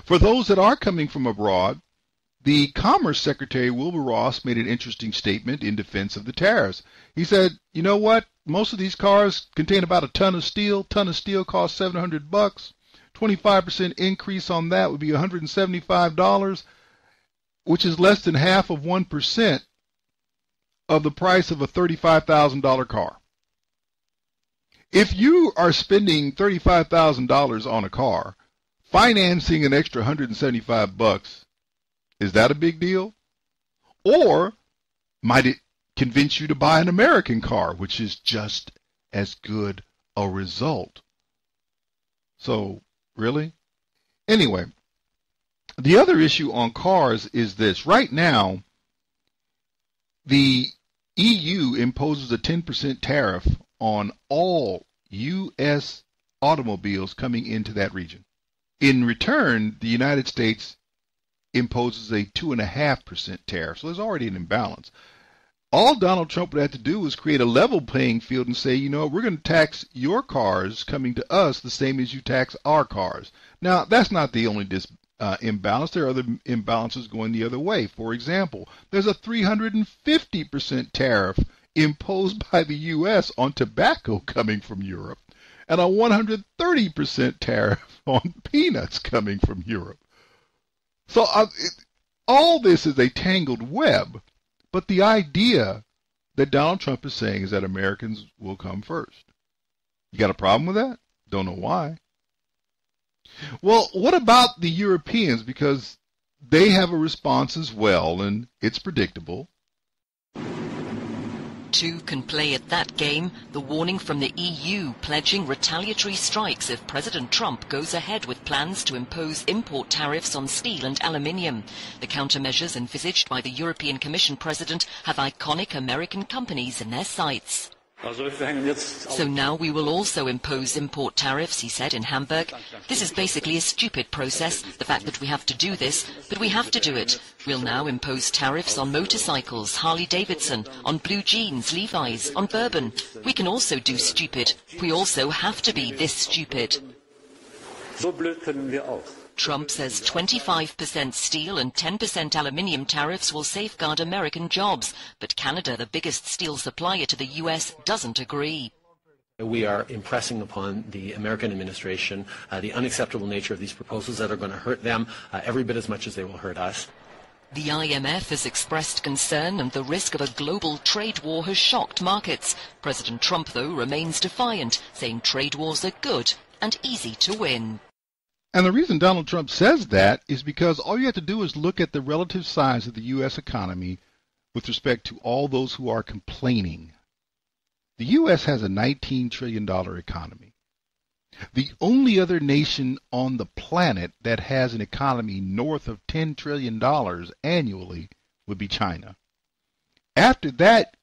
For those that are coming from abroad, the Commerce Secretary Wilbur Ross made an interesting statement in defense of the tariffs. He said, you know what? Most of these cars contain about a ton of steel. Ton of steel costs $700. 25% increase on that would be $175, which is less than half of 1% of the price of a $35,000 car. If you are spending $35,000 on a car, financing an extra $175, is that a big deal? Or might it convince you to buy an American car, which is just as good a result? So, really? Anyway, the other issue on cars is this. Right now, the EU imposes a 10% tariff on all U.S. automobiles coming into that region. In return, the United States imposes a 2.5% tariff. So there's already an imbalance. All Donald Trump would have to do is create a level playing field and say, you know, we're going to tax your cars coming to us the same as you tax our cars. Now, that's not the only imbalance. There are other imbalances going the other way. For example, there's a 350% tariff imposed by the U.S. on tobacco coming from Europe, and a 130% tariff on peanuts coming from Europe. So all this is a tangled web, but the idea that Donald Trump is saying is that Americans will come first. You got a problem with that? Don't know why. Well, what about the Europeans? Because they have a response as well, and it's predictable. Two can play at that game, the warning from the EU pledging retaliatory strikes if President Trump goes ahead with plans to impose import tariffs on steel and aluminium. The countermeasures envisaged by the European Commission President have iconic American companies in their sights. So now we will also impose import tariffs, he said in Hamburg. This is basically a stupid process, the fact that we have to do this, but we have to do it. We'll now impose tariffs on motorcycles, Harley-Davidson, on blue jeans, Levi's, on bourbon. We can also do stupid. We also have to be this stupid. Trump says 25% steel and 10% aluminium tariffs will safeguard American jobs, but Canada, the biggest steel supplier to the U.S., doesn't agree. We are impressing upon the American administration the unacceptable nature of these proposals that are going to hurt them every bit as much as they will hurt us. The IMF has expressed concern, and the risk of a global trade war has shocked markets. President Trump, though, remains defiant, saying trade wars are good and easy to win. And the reason Donald Trump says that is because all you have to do is look at the relative size of the U.S. economy with respect to all those who are complaining. The U.S. has a $19 trillion economy. The only other nation on the planet that has an economy north of $10 trillion annually would be China. After that,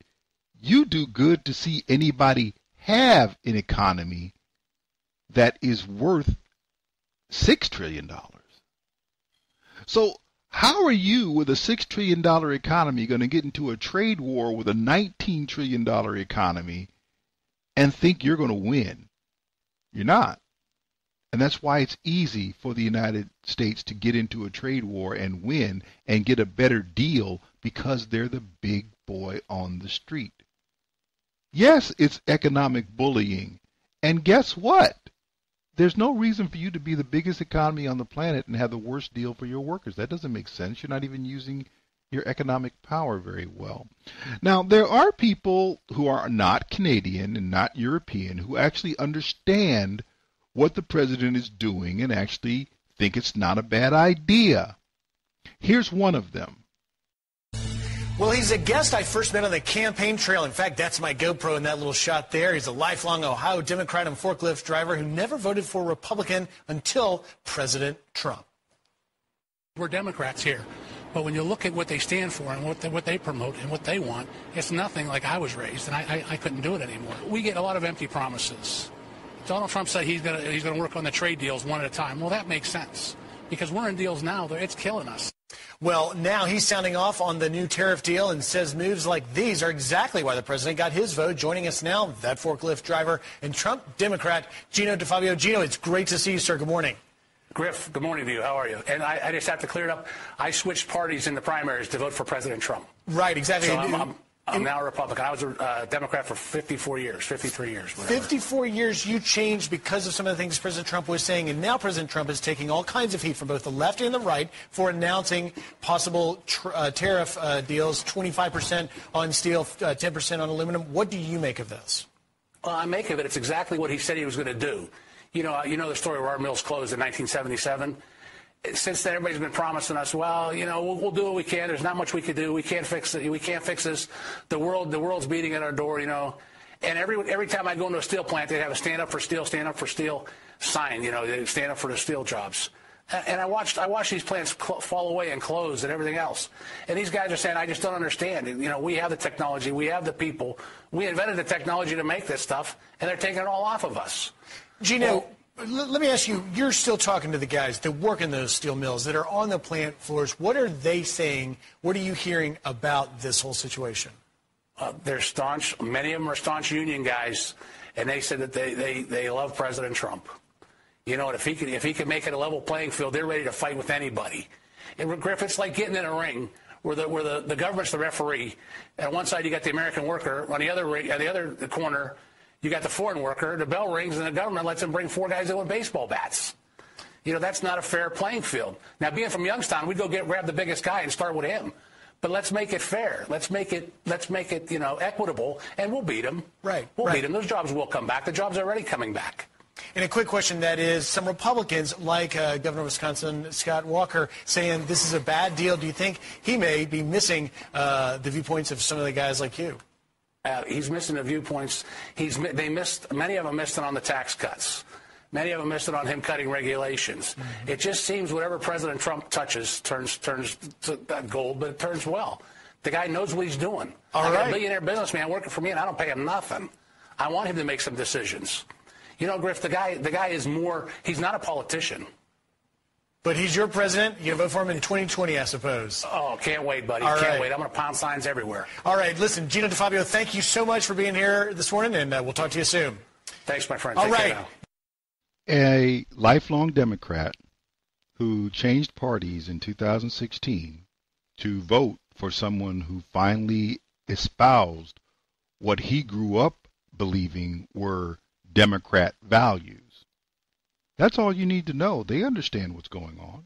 you do good to see anybody have an economy that is worth $6 trillion. So how are you with a $6 trillion economy going to get into a trade war with a $19 trillion economy and think you're going to win? You're not. And that's why it's easy for the United States to get into a trade war and win and get a better deal, because they're the big boy on the street. Yes, it's economic bullying. And guess what? There's no reason for you to be the biggest economy on the planet and have the worst deal for your workers. That doesn't make sense. You're not even using your economic power very well. Now, there are people who are not Canadian and not European who actually understand what the president is doing and actually think it's not a bad idea. Here's one of them. Well, he's a guest I first met on the campaign trail. In fact, that's my GoPro in that little shot there. He's a lifelong Ohio Democrat and forklift driver who never voted for a Republican until President Trump. We're Democrats here, but when you look at what they stand for and what they promote and what they want, it's nothing like I was raised, and I couldn't do it anymore. We get a lot of empty promises. Donald Trump said he's going to work on the trade deals one at a time. Well, that makes sense, because we're in deals now. It's killing us. Well, now he's sounding off on the new tariff deal and says moves like these are exactly why the president got his vote. Joining us now, that forklift driver and Trump Democrat, Gino DeFabio. Gino, it's great to see you, sir. Good morning. Griff, good morning to you. How are you? And I just have to clear it up. I switched parties in the primaries to vote for President Trump. Right, exactly. So I'm now a Republican. I was a Democrat for 53 years, whatever. 54 years you changed because of some of the things President Trump was saying, and now President Trump is taking all kinds of heat from both the left and the right for announcing possible tariff deals, 25% on steel, 10% on aluminum. What do you make of this? Well, I make of it, it's exactly what he said he was going to do. You know the story where our mills closed in 1977? Since then, everybody's been promising us, well, we'll do what we can. There's not much we can do. We can't fix it. We can't fix this. The world's beating at our door, And every time I go into a steel plant, they'd have a stand up for steel sign, they stand up for the steel jobs. And I watched these plants fall away and close and everything else. And these guys are saying, I just don't understand. We have the technology. We have the people. We invented the technology to make this stuff, and they're taking it all off of us. Gino, let me ask you, you're still talking to the guys that work in those steel mills, that are on the plant floors. What are they saying? What are you hearing about this whole situation? They're staunch. Many of them are staunch union guys, and they said that they love President Trump. And if he can make it a level playing field, they're ready to fight with anybody. And Griff, it's like getting in a ring where the government's the referee. And on one side you got the American worker, on the other corner you got the foreign worker. The bell rings and the government lets them bring four guys in with baseball bats. That's not a fair playing field. Now, being from Youngstown, we'd go grab the biggest guy and start with him. But let's make it fair. Let's make it equitable, and we'll beat them. Right. We'll beat them. Those jobs will come back. The jobs are already coming back. And a quick question, that is, some Republicans, like Governor of Wisconsin Scott Walker, saying this is a bad deal. Do you think he may be missing the viewpoints of some of the guys like you? He's missing the viewpoints. Many of them missed it on the tax cuts. Many of them missed it on him cutting regulations. Mm-hmm. It just seems whatever President Trump touches turns to gold, but it turns well. The guy knows what he's doing. I got a billionaire businessman working for me, and I don't pay him nothing. I want him to make some decisions. Griff, the guy is more, he's not a politician. But he's your president. You vote for him in 2020, I suppose. Oh, can't wait, buddy. Can't wait. I'm going to pound signs everywhere. All right. Listen, Gino DeFabio, thank you so much for being here this morning, and we'll talk to you soon. Thanks, my friend. All Take right. care now. A lifelong Democrat who changed parties in 2016 to vote for someone who finally espoused what he grew up believing were Democrat values. That's all you need to know. They understand what's going on.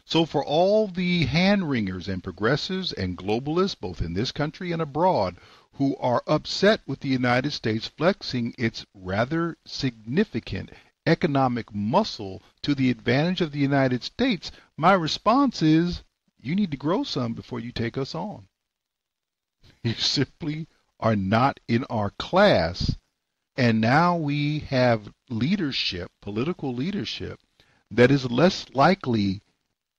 So for all the hand-wringers and progressives and globalists, both in this country and abroad, who are upset with the United States flexing its rather significant economic muscle to the advantage of the United States, my response is, you need to grow some before you take us on. You simply are not in our class. And now we have leadership, political leadership, that is less likely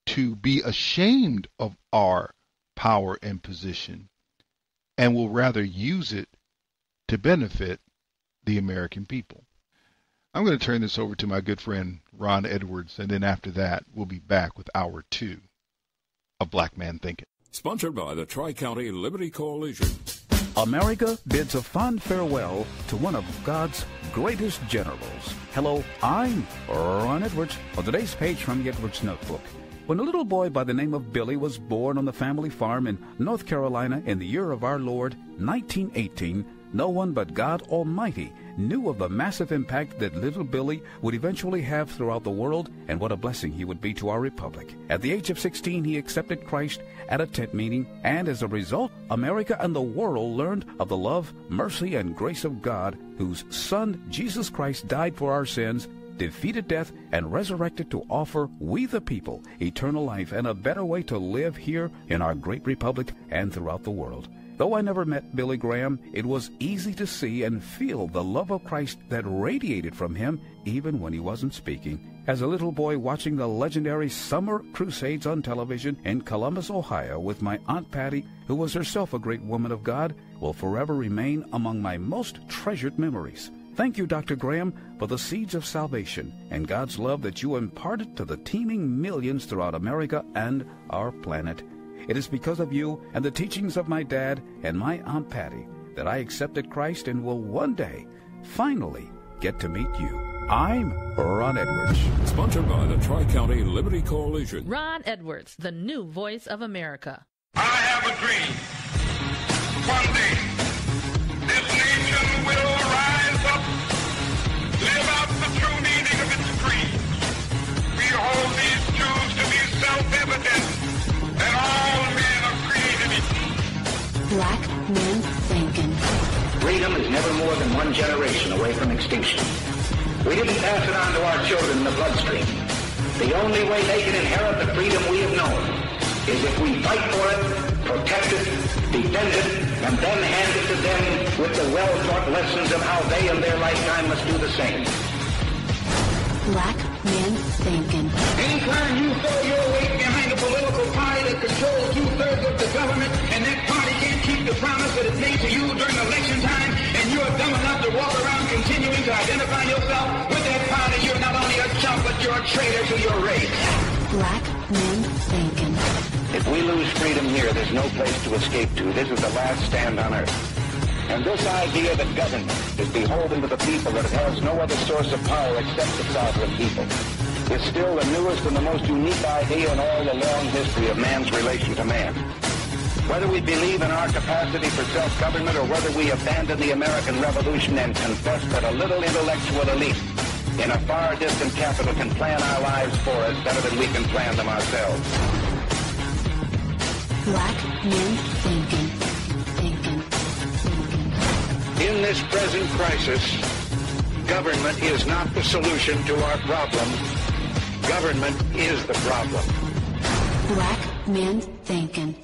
to be ashamed of our power and position and will rather use it to benefit the American people. I'm going to turn this over to my good friend Ron Edwards, and then after that, we'll be back with Hour 2 of Black Man Thinkin'. Sponsored by the Tri-County Liberty Coalition. America bids a fond farewell to one of God's greatest generals. Hello, I'm Ron Edwards. On today's page from the Edwards Notebook. When a little boy by the name of Billy was born on the family farm in North Carolina in the year of our Lord, 1918, no one but God Almighty knew of the massive impact that little Billy would eventually have throughout the world and what a blessing he would be to our republic. At the age of 16, he accepted Christ at a tent meeting, and as a result, America and the world learned of the love, mercy, and grace of God, whose Son, Jesus Christ, died for our sins, defeated death, and resurrected to offer we the people eternal life and a better way to live here in our great republic and throughout the world. Though I never met Billy Graham, it was easy to see and feel the love of Christ that radiated from him even when he wasn't speaking. As a little boy watching the legendary Summer Crusades on television in Columbus, Ohio with my Aunt Patty, who was herself a great woman of God, will forever remain among my most treasured memories. Thank you, Dr. Graham, for the seeds of salvation and God's love that you imparted to the teeming millions throughout America and our planet. It is because of you and the teachings of my dad and my Aunt Patty that I accepted Christ and will one day finally get to meet you. I'm Ron Edwards. Sponsored by the Tri-County Liberty Coalition. Ron Edwards, the new voice of America. I have a dream. One day, this nation will rise up, live out the true meaning of its creed. We hold these truths to be self-evident, that all men are created equal. Black Men Thinkin'. Freedom is never more than one generation away from extinction. We didn't pass it on to our children in the bloodstream. The only way they can inherit the freedom we have known is if we fight for it, protect it, defend it, and then hand it to them with the well-taught lessons of how they in their lifetime must do the same. Black Men Thinkin'. Anytime you throw your weight behind a political party that controls two-thirds of the government, and that party can't keep the promise that it made to you during election time, and you are dumb enough to walk around continuing to identify yourself with that party, you're not only a chump, but you're a traitor to your race. Black Men Thinkin'. If we lose freedom here, there's no place to escape to. This is the last stand on earth. And this idea that government is beholden to the people, that it has no other source of power except the sovereign people, is still the newest and the most unique idea in all the long history of man's relation to man. Whether we believe in our capacity for self-government or whether we abandon the American Revolution and confess that a little intellectual elite in a far distant capital can plan our lives for us better than we can plan them ourselves. Black Men Thinkin. In this present crisis, government is not the solution to our problem. Government is the problem. Black Men Thinkin.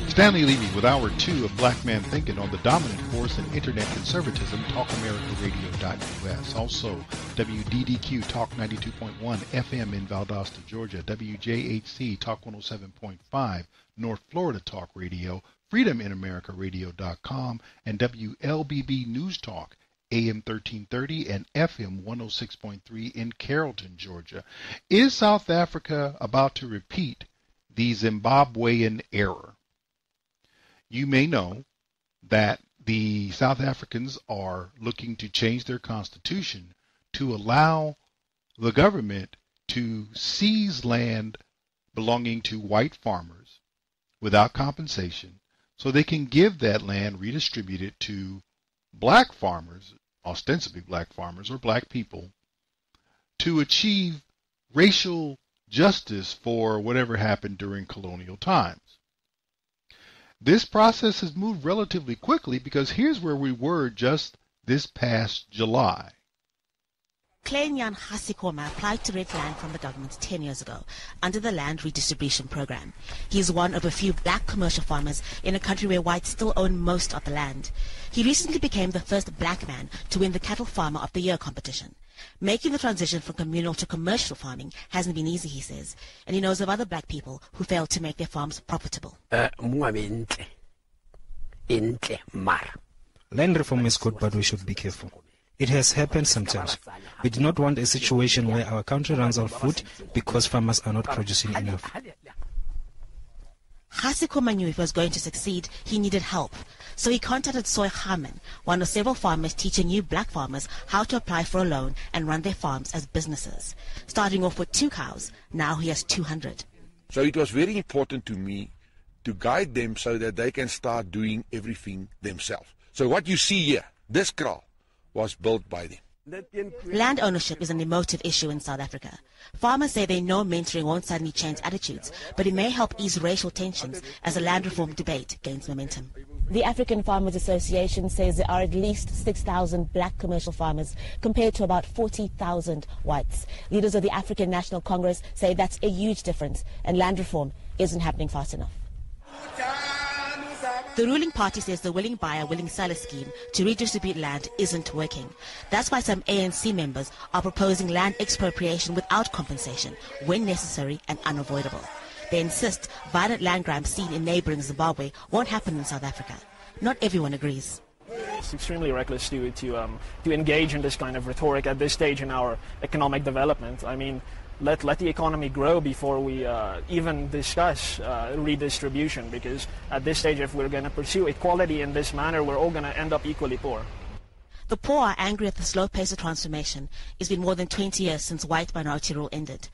Stanley Levy with Hour 2 of Black Man Thinking on the dominant force in Internet conservatism, TalkAmericaRadio.us. Also, WDDQ Talk 92.1 FM in Valdosta, Georgia. WJHC Talk 107.5 North Florida Talk Radio. FreedomInAmericaRadio.com. And WLBB News Talk AM 1330 and FM 106.3 in Carrollton, Georgia. Is South Africa about to repeat the Zimbabwean error? You may know that the South Africans are looking to change their constitution to allow the government to seize land belonging to white farmers without compensation, so they can give that land, redistribute it to black farmers, ostensibly black farmers or black people, to achieve racial justice for whatever happened during colonial times. This process has moved relatively quickly because here's where we were just this past July. Klenyan Hasikoma applied to rent land from the government 10 years ago under the Land Redistribution Program. He is one of a few black commercial farmers in a country where whites still own most of the land. He recently became the first black man to win the Cattle Farmer of the Year competition. Making the transition from communal to commercial farming hasn't been easy, he says, and he knows of other black people who failed to make their farms profitable. Land reform is good, but we should be careful. It has happened sometimes. We do not want a situation where our country runs out of food because farmers are not producing enough. Hasikoma knew if he was going to succeed, he needed help. So he contacted Soy Harman, one of several farmers teaching new black farmers how to apply for a loan and run their farms as businesses. Starting off with 2 cows, now he has 200. So it was very important to me to guide them so that they can start doing everything themselves. So what you see here, this kraal, was built by them. Land ownership is an emotive issue in South Africa. Farmers say they know mentoring won't suddenly change attitudes, but it may help ease racial tensions as the land reform debate gains momentum. The African Farmers Association says there are at least 6,000 black commercial farmers compared to about 40,000 whites. Leaders of the African National Congress say that's a huge difference and land reform isn't happening fast enough. The ruling party says the willing buyer, willing seller scheme to redistribute land isn't working. That's why some ANC members are proposing land expropriation without compensation when necessary and unavoidable. They insist violent land grabs seen in neighboring Zimbabwe won't happen in South Africa. Not everyone agrees. It's extremely reckless to engage in this kind of rhetoric at this stage in our economic development. I mean, let the economy grow before we even discuss redistribution, because at this stage, if we're going to pursue equality in this manner, we're all going to end up equally poor. The poor are angry at the slow pace of transformation. It's been more than 20 years since white minority rule ended.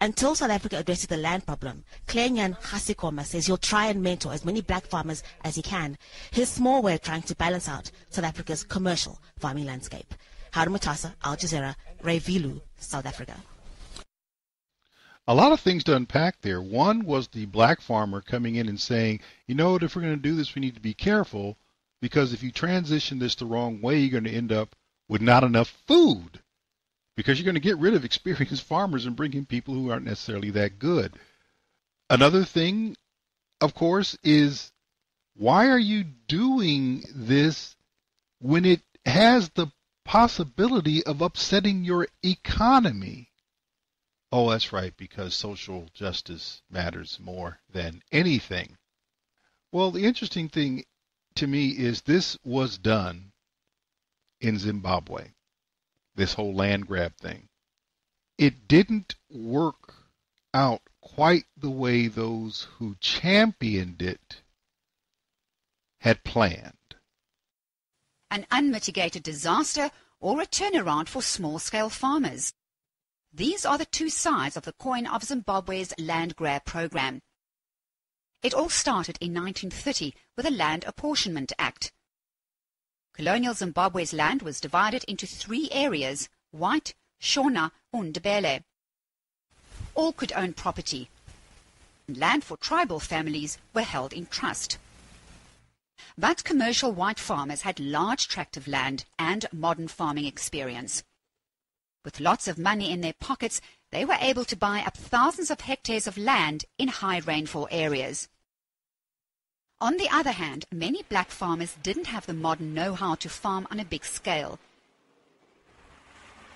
Until South Africa addresses the land problem, Klenyan Hasikoma says he'll try and mentor as many black farmers as he can. His small way of trying to balance out South Africa's commercial farming landscape. Harun Matasa, Al Jazeera, Ray Vilu, South Africa. A lot of things to unpack there. One was the black farmer coming in and saying, you know what, if we're going to do this, we need to be careful, because if you transition this the wrong way, you're going to end up with not enough food, because you're going to get rid of experienced farmers and bring in people who aren't necessarily that good. Another thing, of course, is why are you doing this when it has the possibility of upsetting your economy? Oh, that's right, because social justice matters more than anything. Well, the interesting thing to me is this was done in Zimbabwe, this whole land grab thing. It didn't work out quite the way those who championed it had planned. An unmitigated disaster or a turnaround for small-scale farmers. These are the two sides of the coin of Zimbabwe's land grab program. It all started in 1930 with the Land Apportionment Act. Colonial Zimbabwe's land was divided into 3 areas: white, Shona Undebele. All could own property. Land for tribal families were held in trust. But commercial white farmers had large tracts of land and modern farming experience. With lots of money in their pockets, they were able to buy up thousands of hectares of land in high rainfall areas. On the other hand, many black farmers didn't have the modern know-how to farm on a big scale.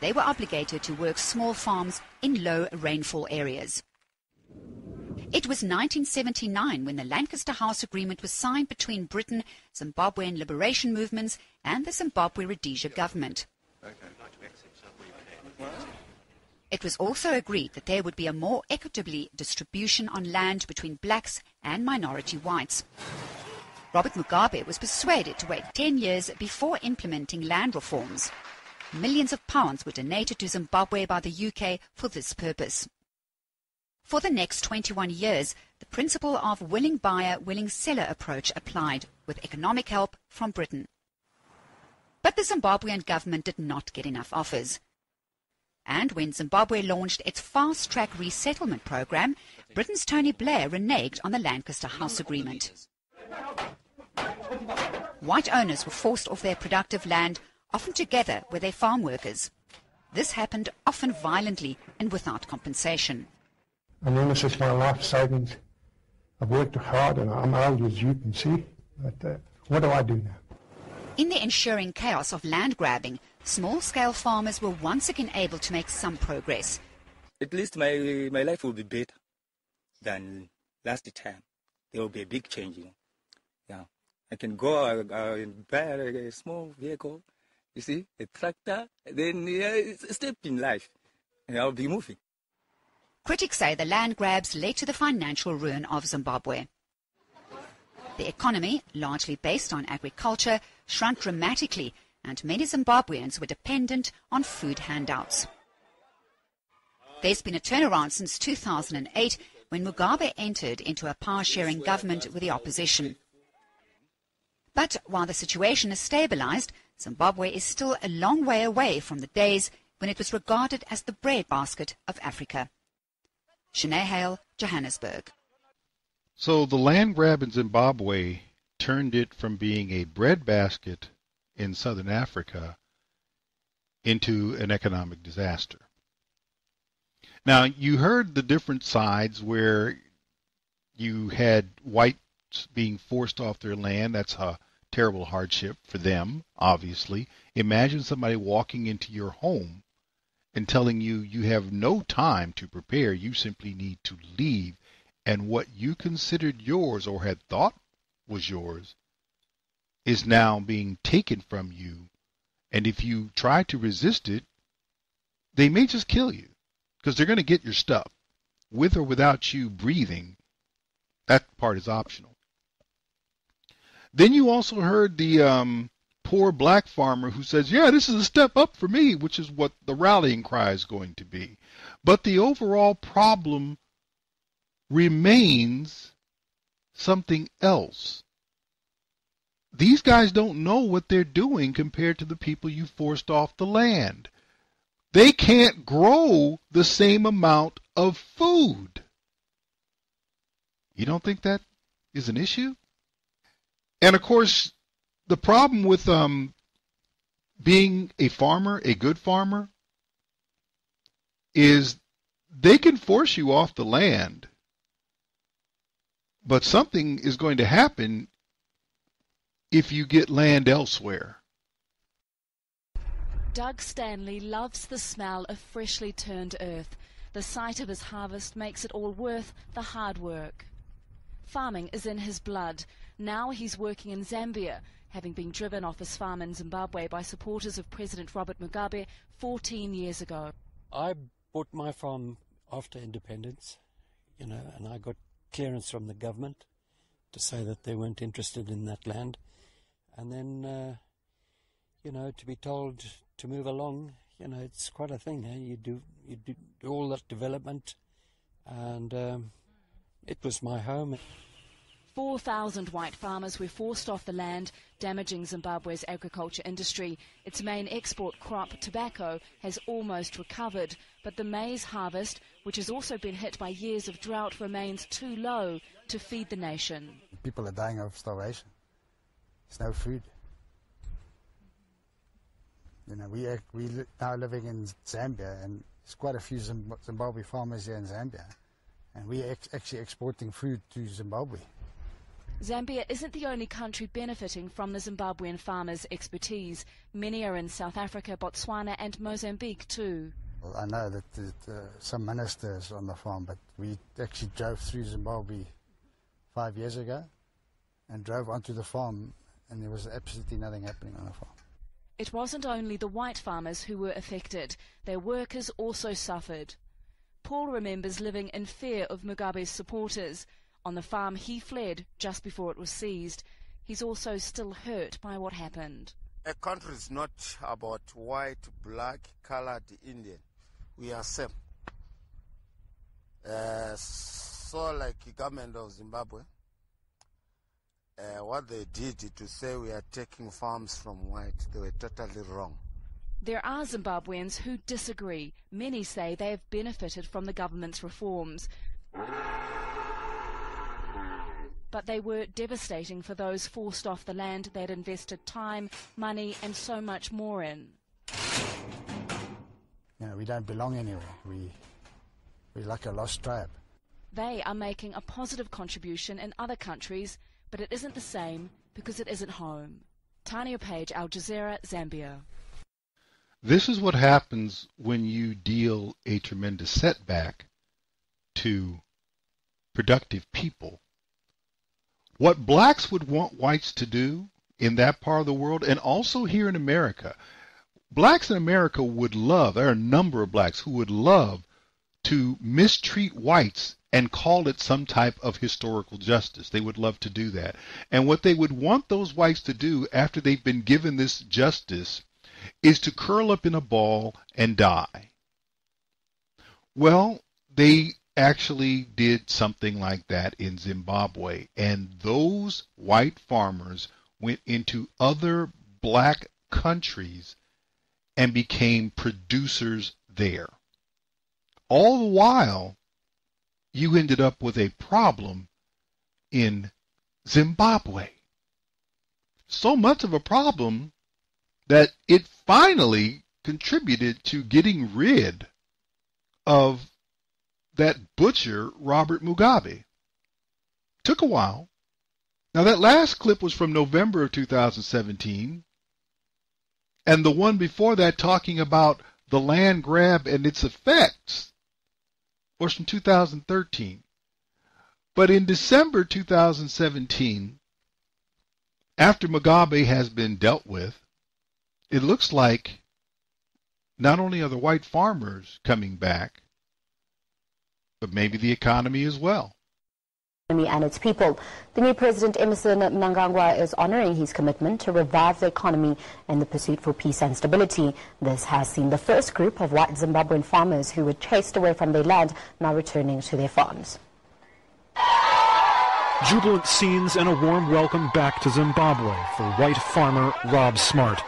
They were obligated to work small farms in low rainfall areas. It was 1979 when the Lancaster House Agreement was signed between Britain, Zimbabwean liberation movements and the Zimbabwe Rhodesia government. It was also agreed that there would be a more equitably distribution on land between blacks and minority whites. Robert Mugabe was persuaded to wait 10 years before implementing land reforms. Millions of pounds were donated to Zimbabwe by the UK for this purpose. For the next 21 years, the principle of willing buyer, willing seller approach applied, with economic help from Britain. But the Zimbabwean government did not get enough offers. And when Zimbabwe launched its fast-track resettlement program, Britain's Tony Blair reneged on the Lancaster House Agreement. White owners were forced off their productive land, often together with their farm workers. This happened often violently and without compensation. And then this is my life savings. I've worked hard and I'm old, as you can see. But what do I do now? In the ensuing chaos of land grabbing, small-scale farmers were once again able to make some progress. At least my life will be better than last time. There will be a big change, Yeah, I can go and buy a small vehicle, you see, a tractor, then it's a step in life, and I'll be moving. Critics say the land grabs led to the financial ruin of Zimbabwe. The economy, largely based on agriculture, shrunk dramatically, and many Zimbabweans were dependent on food handouts. There's been a turnaround since 2008, when Mugabe entered into a power-sharing government with the opposition. But while the situation is stabilized, Zimbabwe is still a long way away from the days when it was regarded as the breadbasket of Africa. Shanae Hale, Johannesburg. So the land grab in Zimbabwe turned it from being a breadbasket in southern Africa into an economic disaster. Now, you heard the different sides where you had whites being forced off their land. That's a terrible hardship for them, obviously. Imagine somebody walking into your home and telling you you have no time to prepare, you simply need to leave, and what you considered yours or had thought was yours is now being taken from you, and if you try to resist it, they may just kill you, because they're going to get your stuff, with or without you breathing. That part is optional. Then you also heard the poor black farmer who says, yeah, this is a step up for me, which is what the rallying cry is going to be. But the overall problem remains something else. These guys don't know what they're doing compared to the people you forced off the land. They can't grow the same amount of food. You don't think that is an issue? And of course, the problem with being a farmer, a good farmer, is they can force you off the land, but something is going to happen if you get land elsewhere. Doug Stanley loves the smell of freshly turned earth. The sight of his harvest makes it all worth the hard work. Farming is in his blood. Now he's working in Zambia, having been driven off his farm in Zimbabwe by supporters of President Robert Mugabe 14 years ago. I bought my farm after independence, and I got clearance from the government to say that they weren't interested in that land. And then, to be told to move along, it's quite a thing. You do all that development, and it was my home. 4,000 white farmers were forced off the land, damaging Zimbabwe's agriculture industry. Its main export crop, tobacco, has almost recovered, but the maize harvest, which has also been hit by years of drought, remains too low to feed the nation. People are dying of starvation. There's no food. You know, we now living in Zambia, and there's quite a few Zimbabwe farmers here in Zambia, and we're actually exporting food to Zimbabwe. Zambia isn't the only country benefiting from the Zimbabwean farmers' expertise. Many are in South Africa, Botswana and Mozambique too. Well, I know that some ministers on the farm, but we actually drove through Zimbabwe 5 years ago and drove onto the farm, and there was absolutely nothing happening on the farm. It wasn't only the white farmers who were affected. Their workers also suffered. Paul remembers living in fear of Mugabe's supporters. On the farm he fled just before it was seized. He's also still hurt by what happened. A country is not about white, black, colored, Indian. We are same. So like the government of Zimbabwe, what they did to say we are taking farms from white, they were totally wrong. There are Zimbabweans who disagree. Many say they have benefited from the government's reforms. But they were devastating for those forced off the land they'd invested time, money and so much more in. You know, we don't belong anywhere. We're like a lost tribe. They are making a positive contribution in other countries, but it isn't the same because it isn't home. Tanya Page, Al Jazeera, Zambia. This is what happens when you deal a tremendous setback to productive people. What blacks would want whites to do in that part of the world, and also here in America, blacks in America would love, there are a number of blacks who would love to mistreat whites and call it some type of historical justice. They would love to do that. And what they would want those whites to do after they've been given this justice is to curl up in a ball and die. Well, they actually did something like that in Zimbabwe, and those white farmers went into other black countries and became producers there. All the while, you ended up with a problem in Zimbabwe. So much of a problem that it finally contributed to getting rid of that butcher, Robert Mugabe. Took a while. Now that last clip was from November of 2017, and the one before that talking about the land grab and its effects was from 2013. But in December 2017, after Mugabe has been dealt with, it looks like not only are the white farmers coming back, but maybe the economy as well. And its people. The new President Emmerson Mnangagwa is honouring his commitment to revive the economy and the pursuit for peace and stability. This has seen the first group of white Zimbabwean farmers who were chased away from their land now returning to their farms. Jubilant scenes and a warm welcome back to Zimbabwe for white farmer Rob Smart.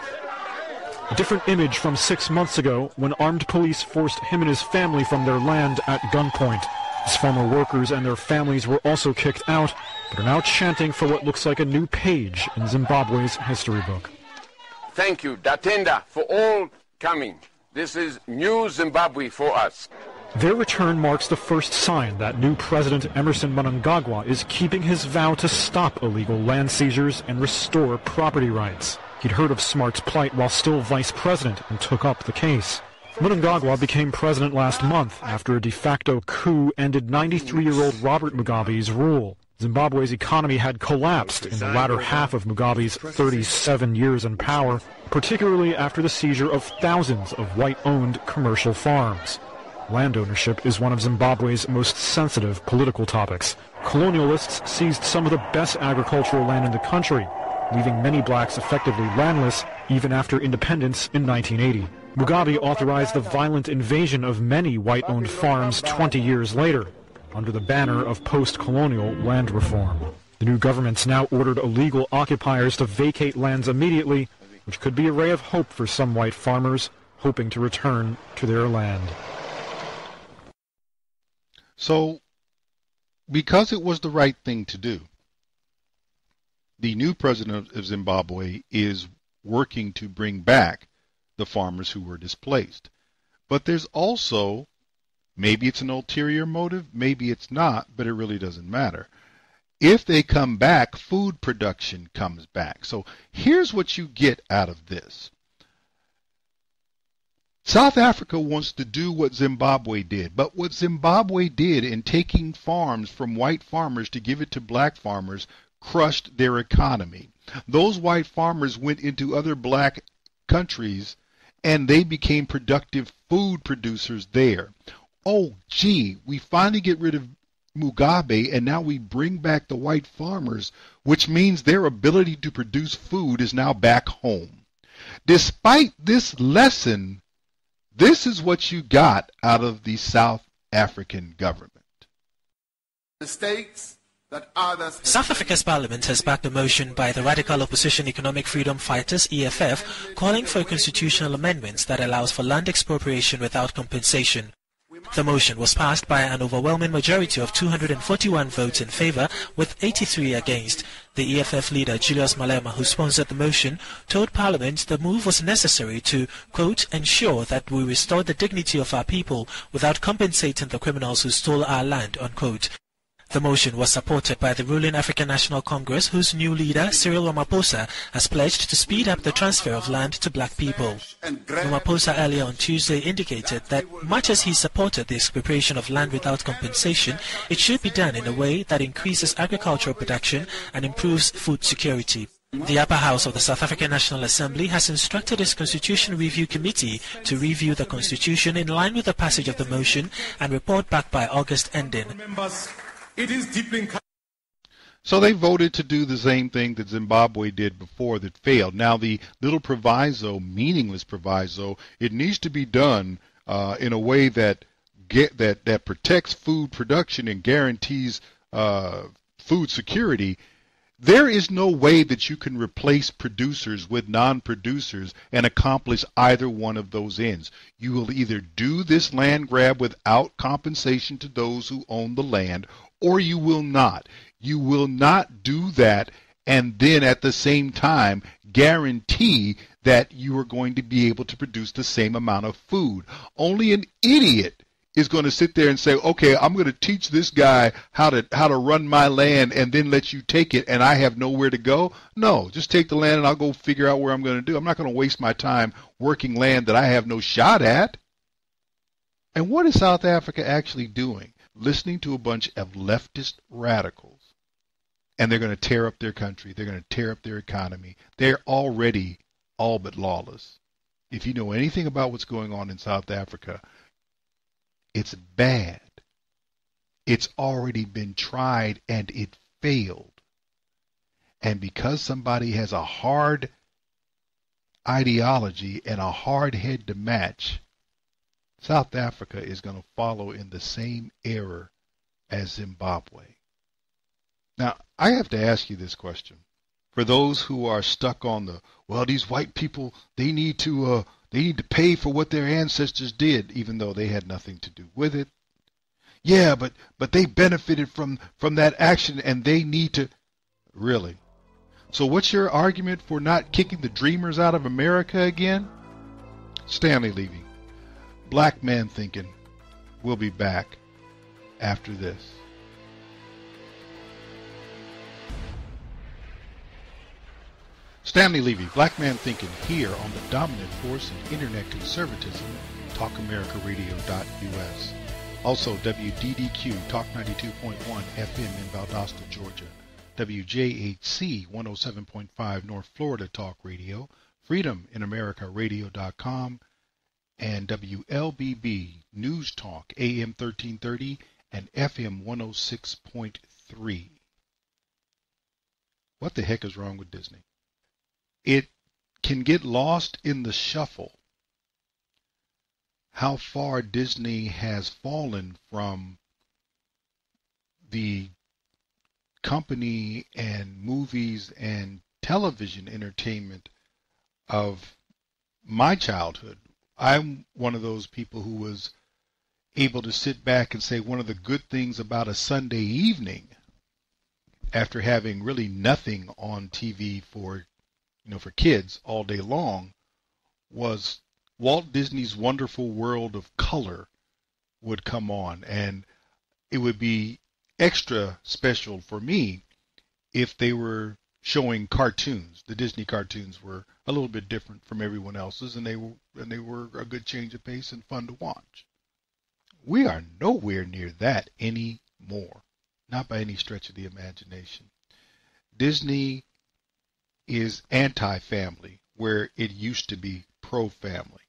A different image from 6 months ago when armed police forced him and his family from their land at gunpoint. His former workers and their families were also kicked out, but are now chanting for what looks like a new page in Zimbabwe's history book. Thank you, Datenda, for all coming. This is new Zimbabwe for us. Their return marks the first sign that new President Emmerson Mnangagwa is keeping his vow to stop illegal land seizures and restore property rights. He'd heard of Smart's plight while still vice president and took up the case. Mnangagwa became president last month after a de facto coup ended 93-year-old Robert Mugabe's rule. Zimbabwe's economy had collapsed in the latter half of Mugabe's 37 years in power, particularly after the seizure of thousands of white-owned commercial farms. Land ownership is one of Zimbabwe's most sensitive political topics. Colonialists seized some of the best agricultural land in the country, leaving many blacks effectively landless even after independence in 1980. Mugabe authorized the violent invasion of many white-owned farms 20 years later, under the banner of post-colonial land reform. The new government's now ordered illegal occupiers to vacate lands immediately, which could be a ray of hope for some white farmers hoping to return to their land. So, because it was the right thing to do, the new president of Zimbabwe is working to bring back the farmers who were displaced. But there's also, maybe it's an ulterior motive, maybe it's not, but it really doesn't matter. If they come back, food production comes back. So here's what you get out of this. South Africa wants to do what Zimbabwe did, but what Zimbabwe did in taking farms from white farmers to give it to black farmers crushed their economy. Those white farmers went into other black countries and they became productive food producers there. Oh, gee, we finally get rid of Mugabe and now we bring back the white farmers, which means their ability to produce food is now back home. Despite this lesson, this is what you got out of the South African government. Mistakes that others. South Africa's parliament has backed a motion by the radical opposition Economic Freedom Fighters, EFF, calling for constitutional amendments that allows for land expropriation without compensation. The motion was passed by an overwhelming majority of 241 votes in favor, with 83 against. The EFF leader, Julius Malema, who sponsored the motion, told Parliament the move was necessary to, quote, ensure that we restore the dignity of our people without compensating the criminals who stole our land, unquote. The motion was supported by the ruling African National Congress, whose new leader, Cyril Ramaphosa, has pledged to speed up the transfer of land to black people. Ramaphosa earlier on Tuesday indicated that much as he supported the expropriation of land without compensation, it should be done in a way that increases agricultural production and improves food security. The upper house of the South African National Assembly has instructed its Constitution Review Committee to review the Constitution in line with the passage of the motion and report back by August ending. It is deeply. So they voted to do the same thing that Zimbabwe did before that failed. Now the little proviso, meaningless proviso, it needs to be done in a way that protects food production and guarantees food security. There is no way that you can replace producers with non-producers and accomplish either one of those ends. You will either do this land grab without compensation to those who own the land, or you will not. You will not do that and then at the same time guarantee that you are going to be able to produce the same amount of food. Only an idiot is going to sit there and say, okay, I'm going to teach this guy how to run my land and then let you take it and I have nowhere to go. No, just take the land and I'll go figure out where I'm going to do. I'm not going to waste my time working land that I have no shot at. And what is South Africa actually doing? Listening to a bunch of leftist radicals, and they're going to tear up their country. They're going to tear up their economy. They're already all but lawless. If you know anything about what's going on in South Africa, it's bad. It's already been tried and it failed. And because somebody has a hard ideology and a hard head to match, South Africa is going to follow in the same error as Zimbabwe. Now, I have to ask you this question. For those who are stuck on these white people, they need to pay for what their ancestors did, even though they had nothing to do with it. Yeah, but they benefited from that action and they need to. Really? So what's your argument for not kicking the dreamers out of America again? Stanley Levy. Black Man Thinking. We'll be back after this. Stanley Levy, Black Man Thinking, here on the dominant force in internet conservatism, talkamericaRadio.us. Also WDDQ, Talk 92.1 FM in Valdosta, Georgia. WJHC 107.5 North Florida Talk Radio, FreedomInAmericaRadio.com, and WLBB News Talk, AM 1330 and FM 106.3. What the heck is wrong with Disney? It can get lost in the shuffle how far Disney has fallen from the company and movies and television entertainment of my childhood. I'm one of those people who was able to sit back and say one of the good things about a Sunday evening, after having really nothing on TV for kids all day long, was Walt Disney's Wonderful World of Color would come on, and it would be extra special for me if they were showing cartoons. The Disney cartoons were a little bit different from everyone else's, and they were a good change of pace and fun to watch. We are nowhere near that anymore, not by any stretch of the imagination. Disney is anti-family where it used to be pro-family.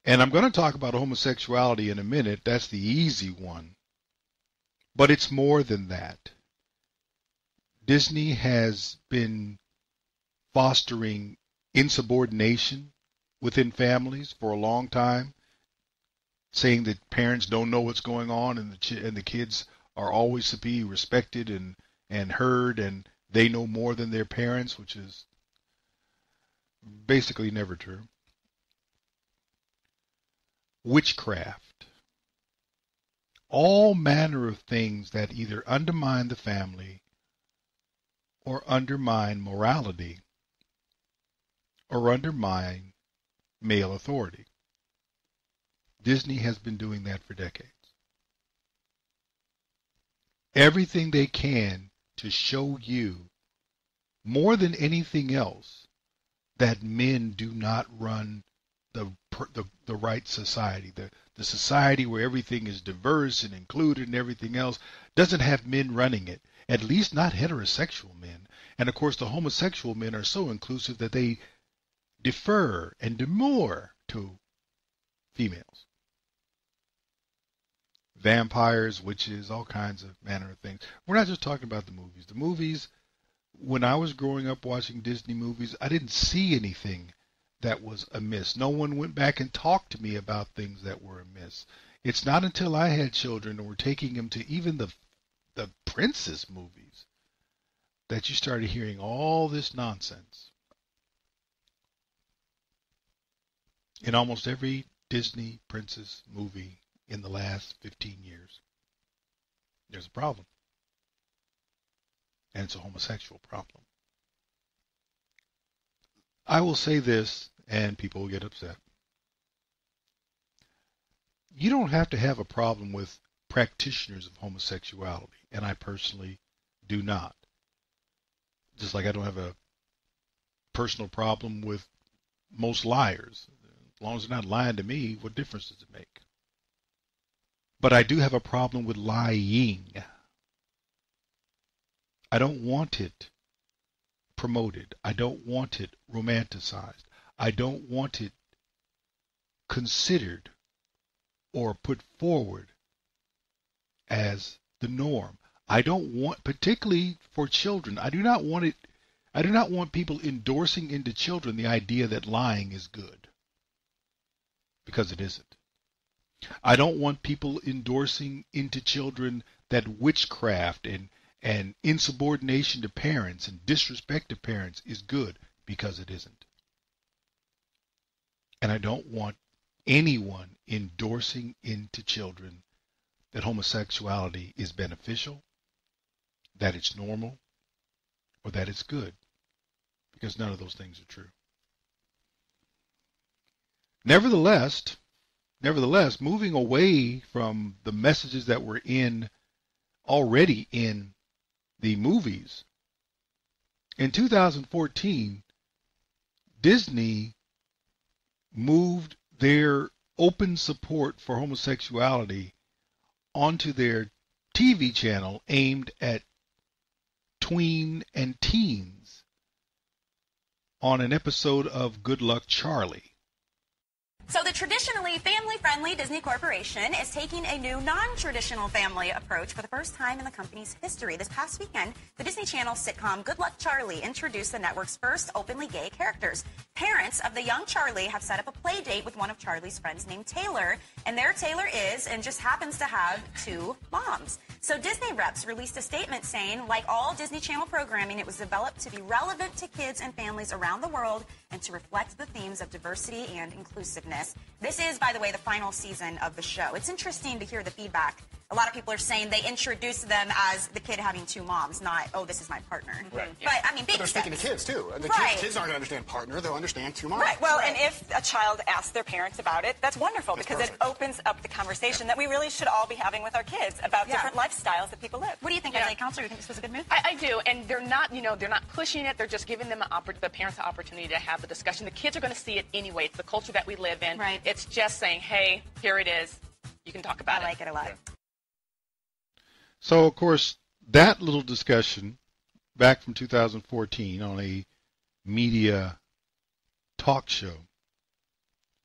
And I'm going to talk about homosexuality in a minute. That's the easy one. But it's more than that. Disney has been fostering insubordination within families for a long time, saying that parents don't know what's going on, and the kids are always to be respected and heard, and they know more than their parents, which is basically never true. Witchcraft. All manner of things that either undermine the family or undermine morality or undermine male authority. Disney has been doing that for decades. Everything they can to show you, more than anything else, that men do not run the right society. The society where everything is diverse and included and everything else doesn't have men running it, at least not heterosexual men. And of course the homosexual men are so inclusive that they defer and demur to females. Vampires, witches, all kinds of manner of things. We're not just talking about the movies. The movies, when I was growing up watching Disney movies, I didn't see anything that was amiss. No one went back and talked to me about things that were amiss. It's not until I had children, or were taking them to even the princess movies, that you started hearing all this nonsense. In almost every Disney princess movie in the last 15 years, there's a problem. And it's a homosexual problem. I will say this, and people will get upset. You don't have to have a problem with practitioners of homosexuality, and I personally do not. Just like I don't have a personal problem with most liars. As long as they're not lying to me, what difference does it make? But I do have a problem with lying. I don't want it promoted. I don't want it romanticized. I don't want it considered or put forward as the norm. I don't want, particularly for children, I do not want people endorsing into children the idea that lying is good, because it isn't. I don't want people endorsing into children that witchcraft and insubordination to parents and disrespect to parents is good, because it isn't. And I don't want anyone endorsing into children that homosexuality is beneficial, that it's normal, or that it's good, because none of those things are true. Nevertheless, moving away from the messages that were already in the movies, in 2014, Disney moved their open support for homosexuality onto their TV channel aimed at tween and teens on an episode of Good Luck Charlie. So the traditionally family-friendly Disney Corporation is taking a new non-traditional family approach for the first time in the company's history. This past weekend, the Disney Channel sitcom Good Luck Charlie introduced the network's first openly gay characters. Parents of the young Charlie have set up a play date with one of Charlie's friends named Taylor, and their Taylor is and just happens to have 2 moms. So Disney reps released a statement saying, like all Disney Channel programming, it was developed to be relevant to kids and families around the world and to reflect the themes of diversity and inclusiveness. This is, by the way, the final season of the show. It's interesting to hear the feedback. A lot of people are saying they introduced them as the kid having 2 moms, not, oh, this is my partner. Right. But, I mean, big they're steps. speaking to kids, too. And the Right. kids aren't going to understand partner. They'll understand 2 moms. Right. Well, and if a child asks their parents about it, that's wonderful because it opens up the conversation that we really should all be having with our kids about different lifestyles that people live. What do you think, as a counselor? You think this was a good move? I do, and they're not, they're not pushing it. They're just giving them the parents the opportunity to have the discussion. The kids are going to see it anyway. It's the culture that we live in. Right. It's just saying, hey, here it is. You can talk about it. I like it a lot. So, of course, that little discussion back from 2014 on a media talk show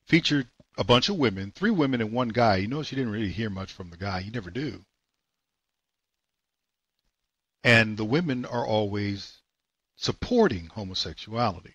featured a bunch of women, 3 women and 1 guy. You notice you didn't really hear much from the guy. You never do. And the women are always supporting homosexuality.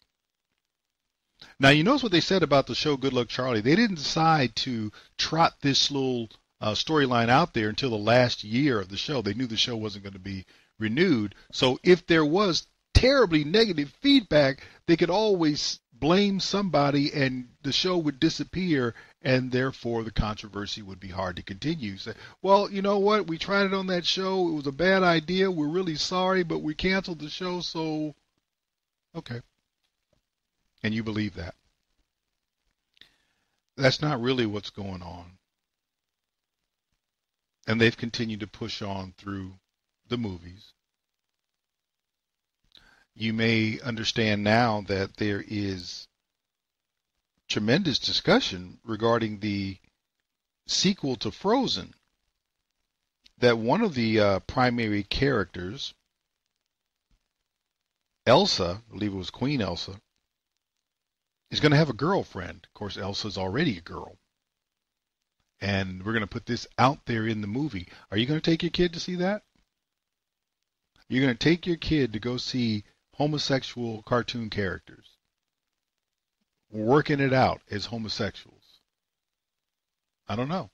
Now, you notice what they said about the show Good Luck Charlie. They didn't decide to trot this little storyline out there until the last year of the show. They knew the show wasn't going to be renewed. So if there was terribly negative feedback, they could always blame somebody and the show would disappear, and therefore the controversy would be hard to continue. Say, well, you know what? We tried it on that show. It was a bad idea. We're really sorry, but we canceled the show, so okay. And you believe that. That's not really what's going on. And they've continued to push on through the movies. You may understand now that there is tremendous discussion regarding the sequel to Frozen, that one of the primary characters, Elsa, I believe it was Queen Elsa, is going to have a girlfriend. Of course, Elsa's already a girl. And we're going to put this out there in the movie. Are you going to take your kid to see that? You're going to take your kid to go see homosexual cartoon characters working it out as homosexuals? I don't know.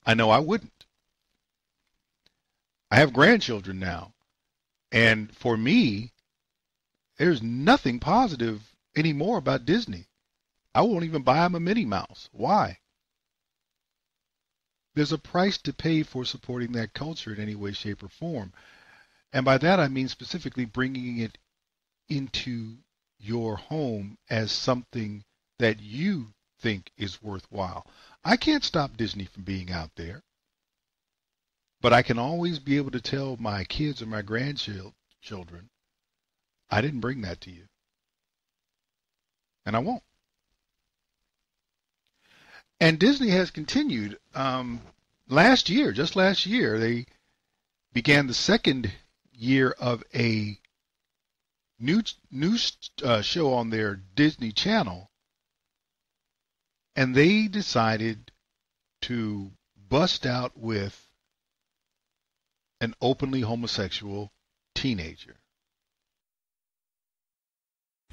I know I wouldn't. I have grandchildren now. And for me, there's nothing positive anymore about Disney. I won't even buy them a Minnie Mouse. Why? There's a price to pay for supporting that culture in any way, shape, or form. And by that I mean specifically bringing it into your home as something that you think is worthwhile. I can't stop Disney from being out there, but I can always be able to tell my kids or my grandchildren, I didn't bring that to you. And I won't. And Disney has continued. Last year, they began the second year of a new show on their Disney Channel, and they decided to bust out with an openly homosexual teenager.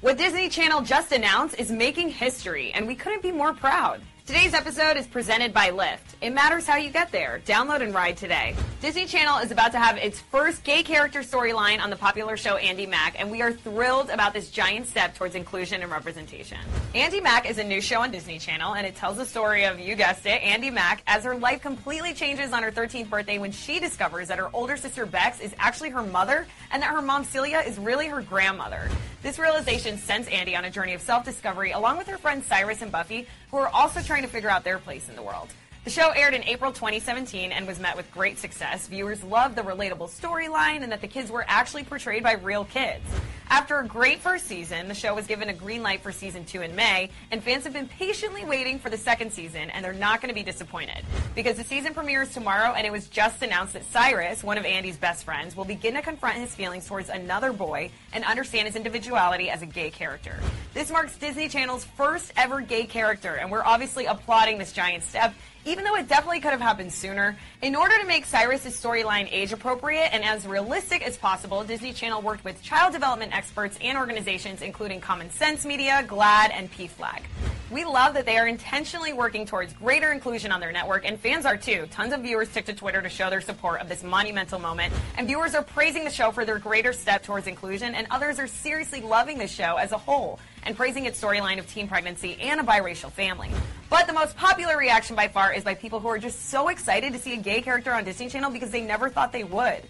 What Disney Channel just announced is making history, and we couldn't be more proud. Today's episode is presented by Lyft. It matters how you get there. Download and ride today. Disney Channel is about to have its first gay character storyline on the popular show Andy Mack, and we are thrilled about this giant step towards inclusion and representation. Andy Mack is a new show on Disney Channel, and it tells the story of, you guessed it, Andy Mack, as her life completely changes on her 13th birthday when she discovers that her older sister Bex is actually her mother, and that her mom Celia is really her grandmother. This realization sends Andy on a journey of self-discovery along with her friends Cyrus and Buffy, who are also trying to figure out their place in the world. The show aired in April 2017 and was met with great success. Viewers loved the relatable storyline and that the kids were actually portrayed by real kids. After a great first season, the show was given a green light for season 2 in May, and fans have been patiently waiting for the second season, and they're not going to be disappointed. Because the season premieres tomorrow, and it was just announced that Cyrus, one of Andy's best friends, will begin to confront his feelings towards another boy and understand his individuality as a gay character. This marks Disney Channel's first ever gay character, and we're obviously applauding this giant step, even though it definitely could have happened sooner. In order to make Cyrus's storyline age appropriate and as realistic as possible, Disney Channel worked with child development experts and organizations including Common Sense Media, GLAAD, and PFLAG. We love that they are intentionally working towards greater inclusion on their network, and fans are too. Tons of viewers took to Twitter to show their support of this monumental moment, and viewers are praising the show for their greater step towards inclusion, and others are seriously loving the show as a whole and praising its storyline of teen pregnancy and a biracial family. But the most popular reaction by far is by people who are just so excited to see a gay character on Disney Channel because they never thought they would.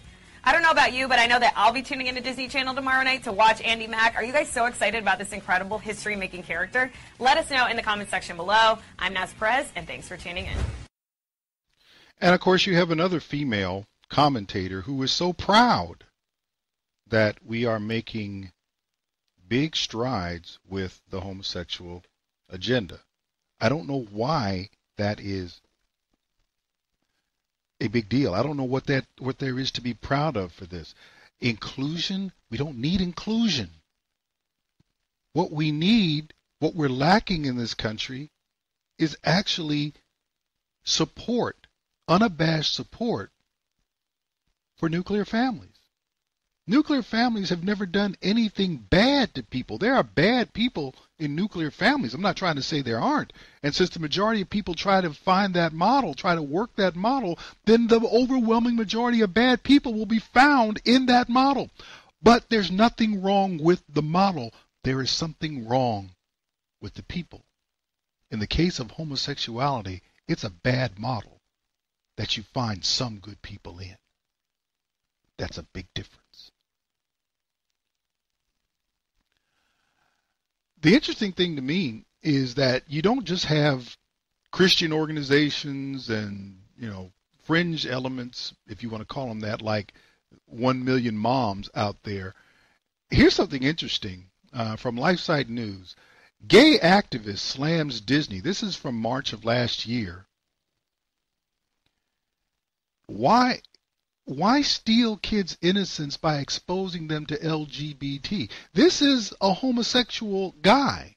I don't know about you, but I know that I'll be tuning into Disney Channel tomorrow night to watch Andy Mack. Are you guys so excited about this incredible history-making character? Let us know in the comment section below. I'm Naz Perez, and thanks for tuning in. And, of course, you have another female commentator who is so proud that we are making big strides with the homosexual agenda. I don't know why that is a big deal. I don't know what there is to be proud of for this. Inclusion? We don't need inclusion. What we need, what we're lacking in this country, is actually support, unabashed support for nuclear families. Nuclear families have never done anything bad to people. There are bad people in nuclear families. I'm not trying to say there aren't. And since the majority of people try to find that model, try to work that model, then the overwhelming majority of bad people will be found in that model. But there's nothing wrong with the model. There is something wrong with the people. In the case of homosexuality, it's a bad model that you find some good people in. That's a big difference. The interesting thing to me is that you don't just have Christian organizations and, fringe elements, if you want to call them that, like 1 million moms out there. Here's something interesting from LifeSite News. Gay activist slams Disney. This is from March of last year. Why steal kids' innocence by exposing them to LGBT? This is a homosexual guy.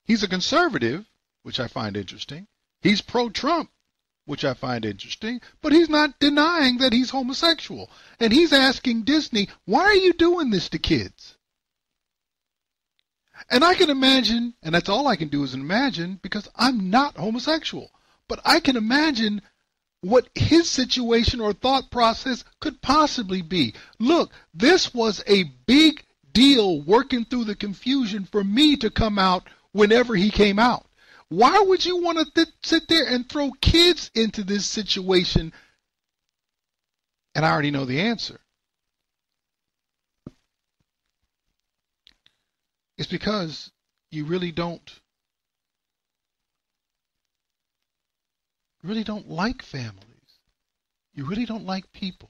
He's a conservative, which I find interesting. He's pro-Trump, which I find interesting. But he's not denying that he's homosexual. And he's asking Disney, why are you doing this to kids? And I can imagine, and that's all I can do is imagine, because I'm not homosexual. But I can imagine what his situation or thought process could possibly be. Look, this was a big deal working through the confusion for me to come out whenever he came out. Why would you want to sit there and throw kids into this situation? And I already know the answer. It's because you really don't like families. You really don't like people.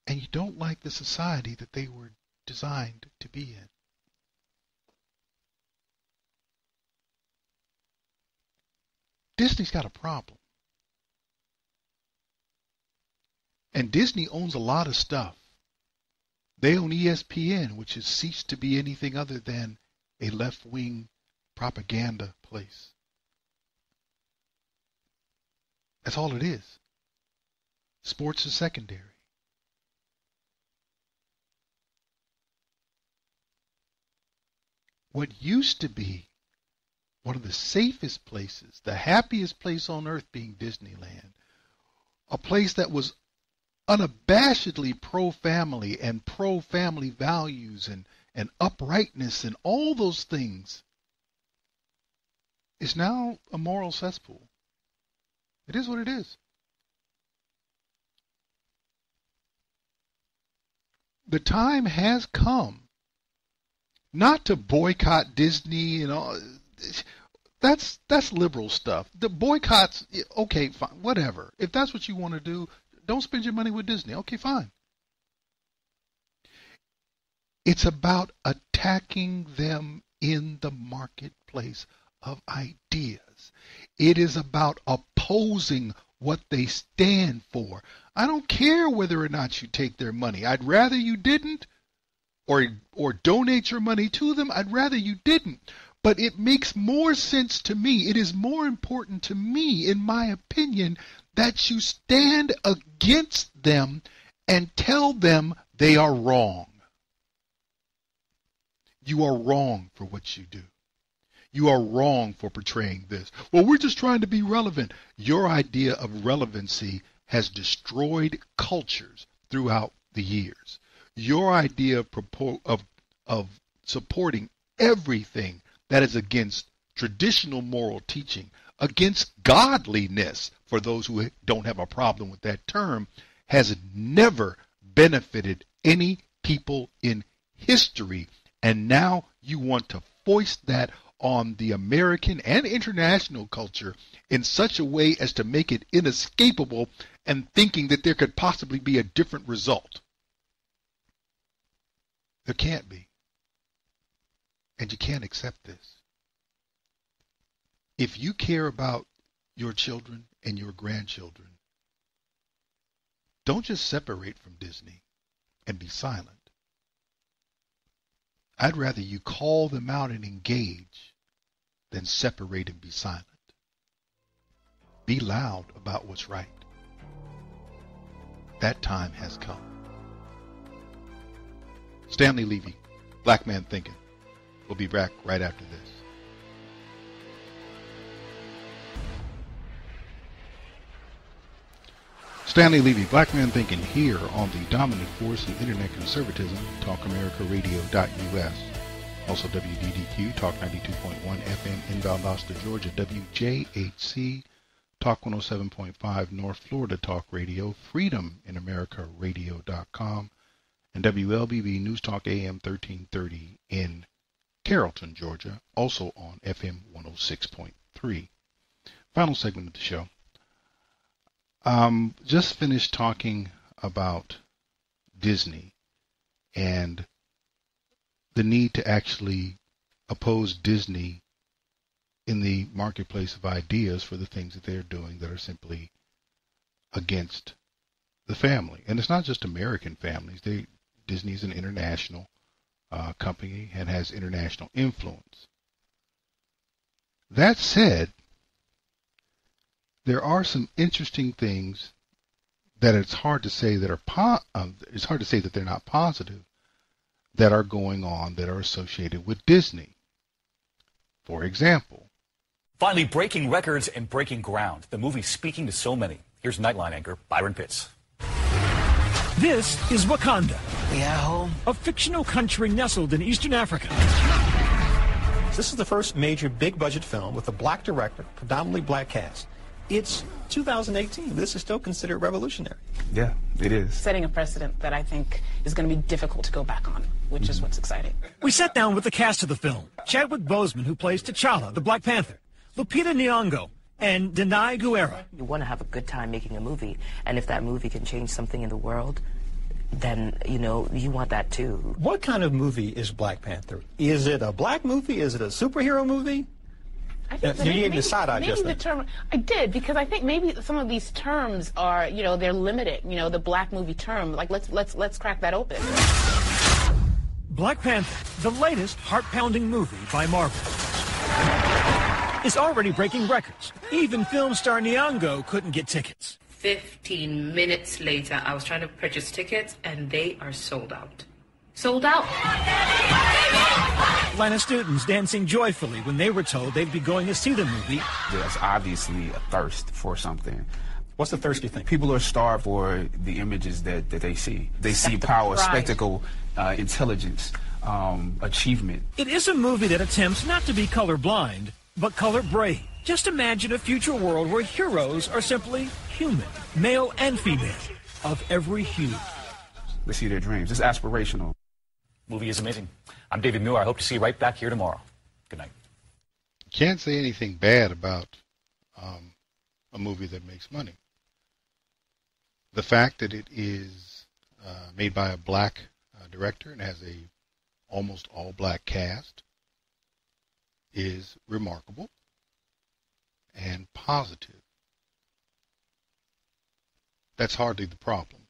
And you don't like the society that they were designed to be in. Disney's got a problem. And Disney owns a lot of stuff. They own ESPN, which has ceased to be anything other than a left-wing propaganda place. That's all it is. Sports is secondary. What used to be one of the safest places, the happiest place on earth being Disneyland, a place that was unabashedly pro-family and pro-family values and uprightness and all those things, is now a moral cesspool. It is what it is. The time has come not to boycott Disney and all. That's liberal stuff. The boycotts, okay, fine, whatever. If that's what you want to do, don't spend your money with Disney. Okay, fine. It's about attacking them in the marketplace of ideas. It is about opposing what they stand for. I don't care whether or not you take their money. I'd rather you didn't, or donate your money to them. I'd rather you didn't. But it makes more sense to me. It is more important to me, in my opinion, that you stand against them and tell them they are wrong. You are wrong for what you do. You are wrong for portraying this. Well, we're just trying to be relevant. Your idea of relevancy has destroyed cultures throughout the years. Your idea of supporting everything that is against traditional moral teaching, against godliness, for those who don't have a problem with that term, has never benefited any people in history. And now you want to foist that on the American and international culture in such a way as to make it inescapable, and thinking that there could possibly be a different result. There can't be. And you can't accept this. If you care about your children and your grandchildren, don't just separate from Disney and be silent. I'd rather you call them out and engage than separate and be silent. Be loud about what's right. That time has come. Stanley Levy, Black Man Thinkin'. We'll be back right after this. Stanley Levy, Black Man Thinkin', here on the dominant force in internet conservatism, TalkAmericaRadio.us. Also WDDQ, Talk 92.1 FM in Valdosta, Georgia, WJHC, Talk 107.5 North Florida Talk Radio, FreedomInAmericaRadio.com, and WLBB News Talk AM 1330 in Carrollton, Georgia, also on FM 106.3. Final segment of the show. Just finished talking about Disney and the need to actually oppose Disney in the marketplace of ideas for the things that they're doing that are simply against the family. And it's not just American families. Disney's an international company and has international influence. That said, there are some interesting things that it's hard to say that it's hard to say that they're not positive, that are going on that are associated with Disney. For example, finally breaking records and breaking ground. The movie speaking to so many. Here's Nightline anchor Byron Pitts. This is Wakanda, a fictional country nestled in eastern Africa. This is the first major big-budget film with a black director, predominantly black cast. It's 2018. This is still considered revolutionary. Yeah, it is. Setting a precedent that I think is going to be difficult to go back on, which is what's exciting. We sat down with the cast of the film. Chadwick Boseman, who plays T'Challa, the Black Panther, Lupita Nyong'o, and Denai Guerra. You want to have a good time making a movie, and if that movie can change something in the world, then, you want that too. What kind of movie is Black Panther? Is it a black movie? Is it a superhero movie? I think you gave me the side eye just the term. I did, because I think maybe some of these terms are, they're limited. The black movie term. Like let's crack that open. Black Panther, the latest heart-pounding movie by Marvel, is already breaking records. Even film star Nyong'o couldn't get tickets. 15 minutes later, I was trying to purchase tickets, and they are sold out. Sold out. Atlanta students dancing joyfully when they were told they'd be going to see the movie. There's obviously a thirst for something. What's the thirst, you think? People are starved for the images that they see. They see power, spectacle, intelligence, achievement. It is a movie that attempts not to be colorblind, but color-brave. Just imagine a future world where heroes are simply human, male and female, of every hue. They see their dreams. It's aspirational. Movie is amazing. I'm David Muir. I hope to see you right back here tomorrow. Good night. Can't say anything bad about a movie that makes money. The fact that it is made by a black director and has a almost all black cast is remarkable and positive. That's hardly the problem.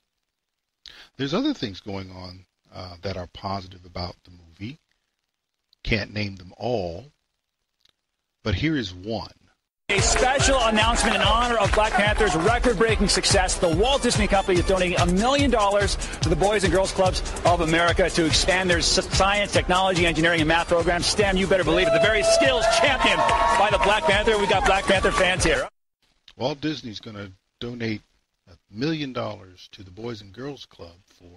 There's other things going on that are positive about the movie. Can't name them all, but here is one. A special announcement in honor of Black Panther's record-breaking success. The Walt Disney Company is donating $1 million to the Boys and Girls Clubs of America to expand their science, technology, engineering, and math programs. Stan, you better believe it. The very skills championed by the Black Panther. We got Black Panther fans here. Walt Disney's going to donate $1 million to the Boys and Girls Club for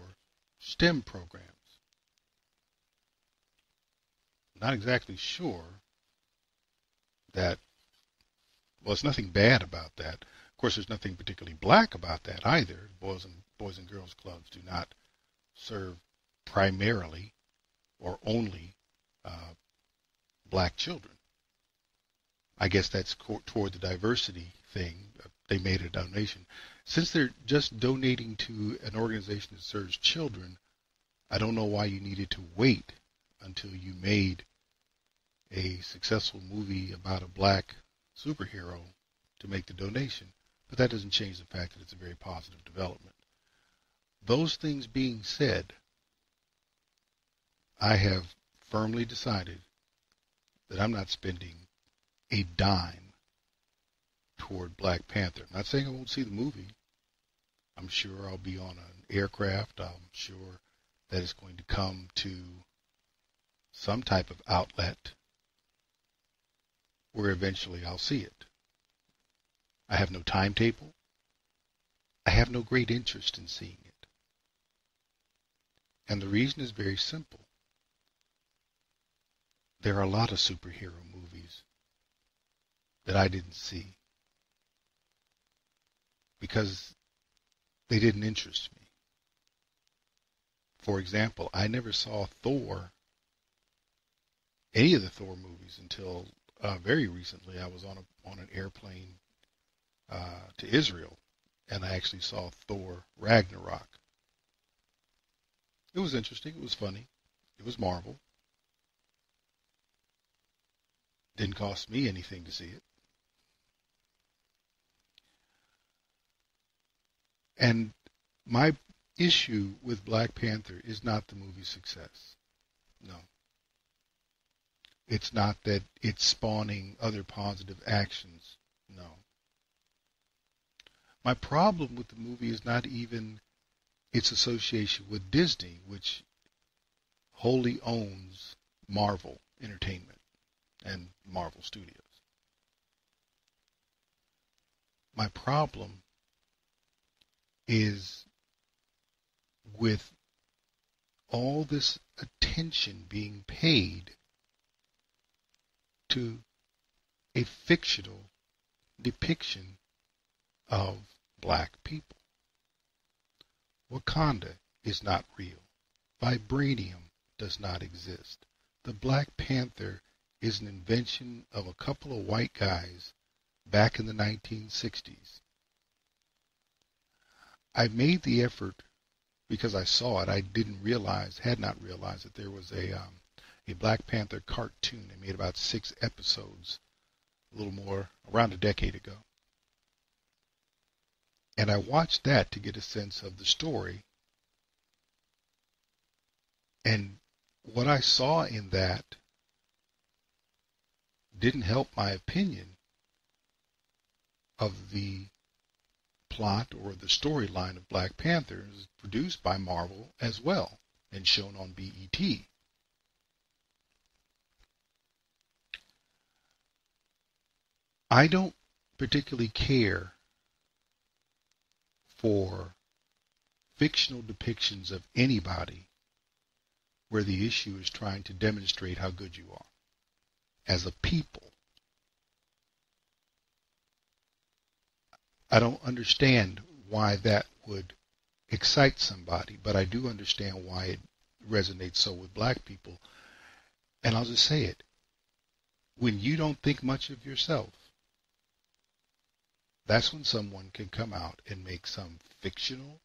STEM programs. Not exactly sure that, well, there's nothing bad about that. Of course, there's nothing particularly black about that either. Boys and Girls Clubs do not serve primarily or only black children. I guess that's toward the diversity thing. They made a donation. Since they're just donating to an organization that serves children, I don't know why you needed to wait until you made a successful movie about a black superhero to make the donation. But that doesn't change the fact that it's a very positive development. Those things being said, I have firmly decided that I'm not spending a dime toward Black Panther. I'm not saying I won't see the movie. I'm sure I'll be on an aircraft. I'm sure that it's going to come to some type of outlet where eventually I'll see it. I have no timetable. I have no great interest in seeing it. And the reason is very simple. There are a lot of superhero movies that I didn't see because they didn't interest me. For example, I never saw Thor, any of the Thor movies, until very recently. I was on an airplane to Israel, and I actually saw Thor Ragnarok. It was interesting. It was funny. It was Marvel. Didn't cost me anything to see it. And my issue with Black Panther is not the movie's success. No. It's not that it's spawning other positive actions. No. My problem with the movie is not even its association with Disney, which wholly owns Marvel Entertainment and Marvel Studios. My problem is with all this attention being paid to a fictional depiction of black people. Wakanda is not real. Vibranium does not exist. The Black Panther is an invention of a couple of white guys back in the 1960s. I made the effort because I saw it. I had not realized that there was a Black Panther cartoon. They made about 6 episodes, a little more, around a decade ago. And I watched that to get a sense of the story. And what I saw in that didn't help my opinion of the plot or the storyline of Black Panther. It was produced by Marvel as well and shown on BET. I don't particularly care for fictional depictions of anybody where the issue is trying to demonstrate how good you are as a people. I don't understand why that would excite somebody, but I do understand why it resonates so with black people. And I'll just say it. When you don't think much of yourself, that's when someone can come out and make some fictional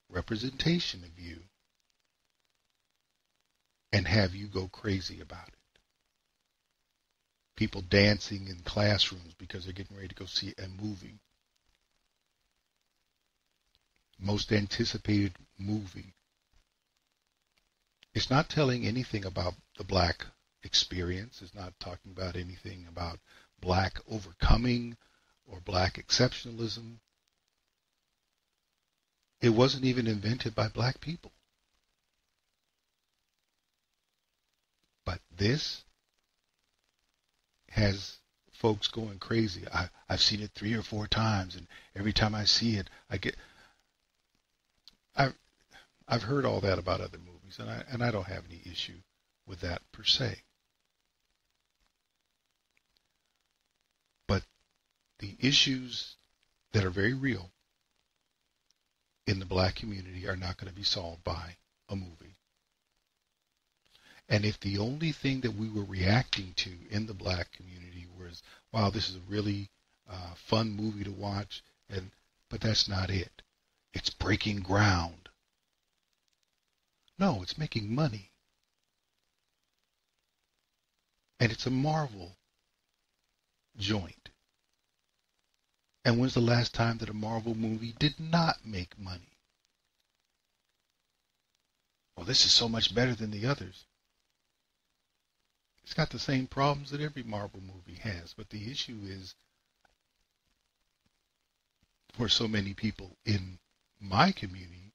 representation of you and have you go crazy about it. People dancing in classrooms because they're getting ready to go see a movie. Most anticipated movie. It's not telling anything about the black experience. It's not talking about anything about black overcoming or black exceptionalism. It wasn't even invented by black people. But this has folks going crazy. I've seen it 3 or 4 times, and every time I see it, I've heard all that about other movies, and I don't have any issue with that per se. But the issues that are very real in the black community are not going to be solved by a movie. And if the only thing that we were reacting to in the black community was, wow, this is a really fun movie to watch, but that's not it. It's breaking ground. No, it's making money. And it's a Marvel joint. And when's the last time that a Marvel movie did not make money? Well, this is so much better than the others. It's got the same problems that every Marvel movie has, but the issue is, for so many people in my community,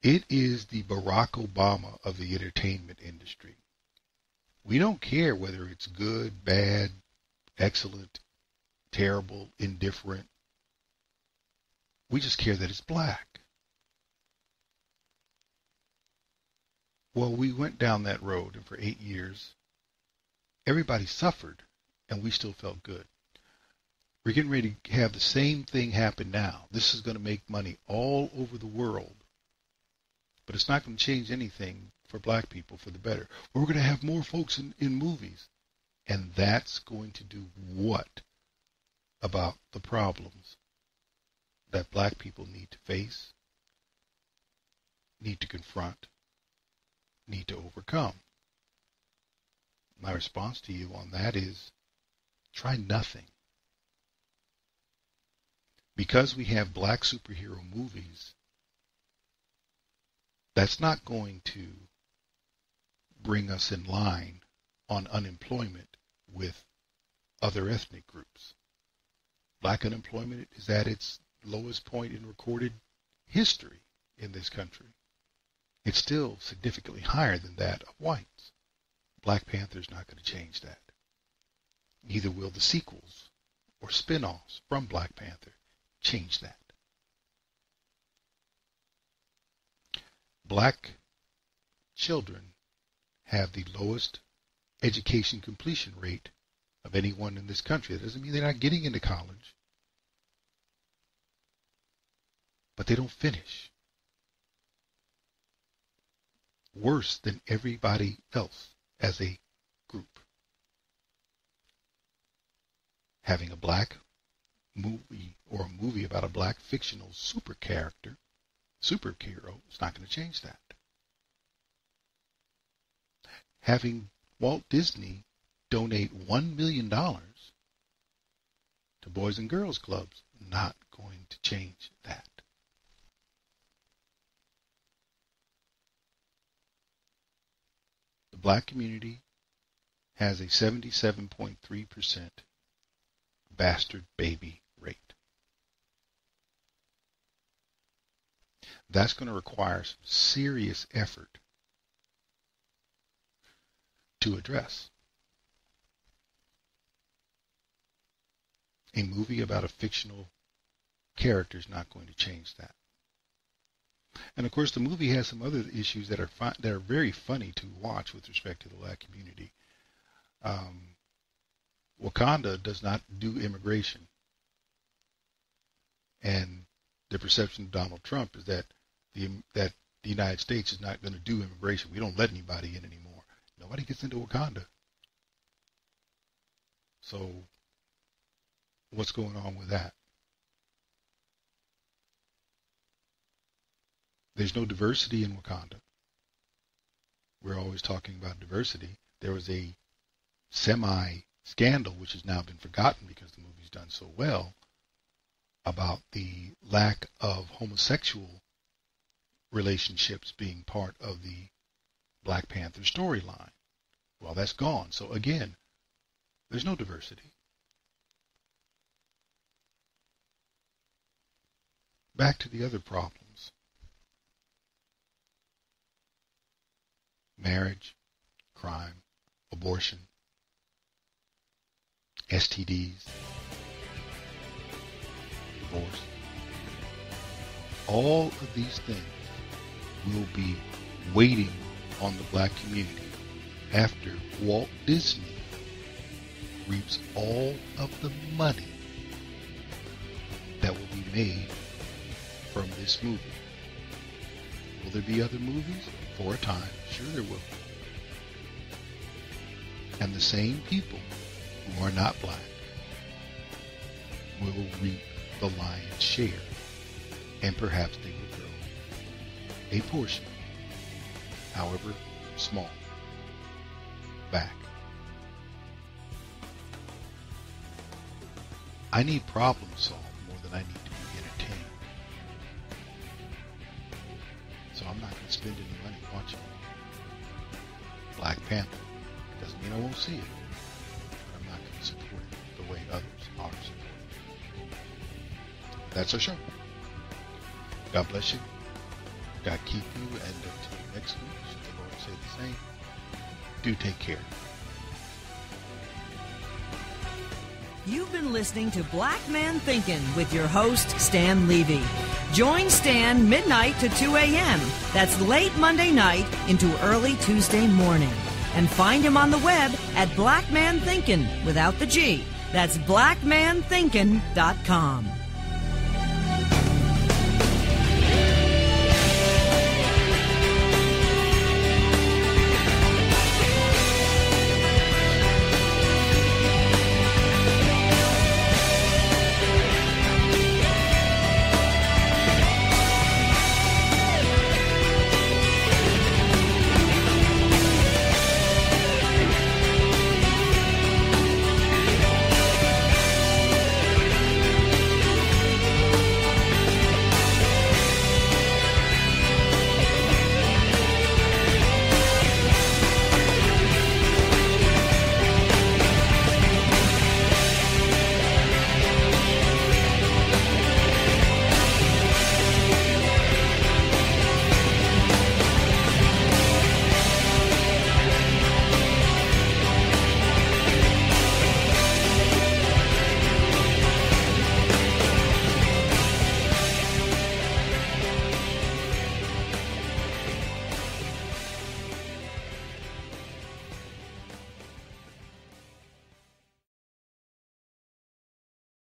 it is the Barack Obama of the entertainment industry. We don't care whether it's good, bad, excellent, terrible, indifferent. We just care that it's black. Well, we went down that road, and for 8 years, everybody suffered, and we still felt good. We're getting ready to have the same thing happen now. This is going to make money all over the world, but it's not going to change anything for black people for the better. We're going to have more folks in movies, and that's going to do what about the problems that black people need to face, need to confront, need to overcome? My response to you on that is try nothing. Because we have black superhero movies, that's not going to bring us in line on unemployment with other ethnic groups. Black unemployment is at its lowest point in recorded history in this country. It's still significantly higher than that of whites. Black Panther's not going to change that. Neither will the sequels or spin-offs from Black Panther change that. Black children have the lowest education completion rate of anyone in this country. That doesn't mean they're not getting into college, but they don't finish. Worse than everybody else as a group. Having a black movie or a movie about a black fictional superhero is not going to change that. Having Walt Disney donate $1 million to Boys and Girls Clubs, not going to change that. The black community has a 77.3% bastard baby rate. That's going to require some serious effort to address. A movie about a fictional character is not going to change that. And of course, the movie has some other issues that are very funny to watch with respect to the black community. Wakanda does not do immigration, and the perception of Donald Trump is that the United States is not going to do immigration. We don't let anybody in anymore. Nobody gets into Wakanda. So, what's going on with that? There's no diversity in Wakanda. We're always talking about diversity. There was a semi-scandal, which has now been forgotten because the movie's done so well, about the lack of homosexual relationships being part of the Black Panther storyline. Well, that's gone. So again, there's no diversity. Back to the other problems. Marriage, crime, abortion, STDs, divorce. All of these things will be waiting on the black community after Walt Disney reaps all of the money that will be made from this movie. Will there be other movies? For a time, sure there will. And the same people who are not black will reap the lion's share, and perhaps they will grow a portion, however small, back. I need problem solved more than I need to be entertained. So I'm not going to spend any money watching Black Panther. Doesn't mean I won't see it, but I'm not going to support it the way others are supporting it. That's our show. God bless you. God keep you, and until next week, should the Lord say the same, do take care. You've been listening to Black Man Thinkin' with your host, Stan Levy. Join Stan midnight to 2 a.m. That's late Monday night into early Tuesday morning. And find him on the web at Black Man Thinkin' without the G. That's blackmanthinkin.com.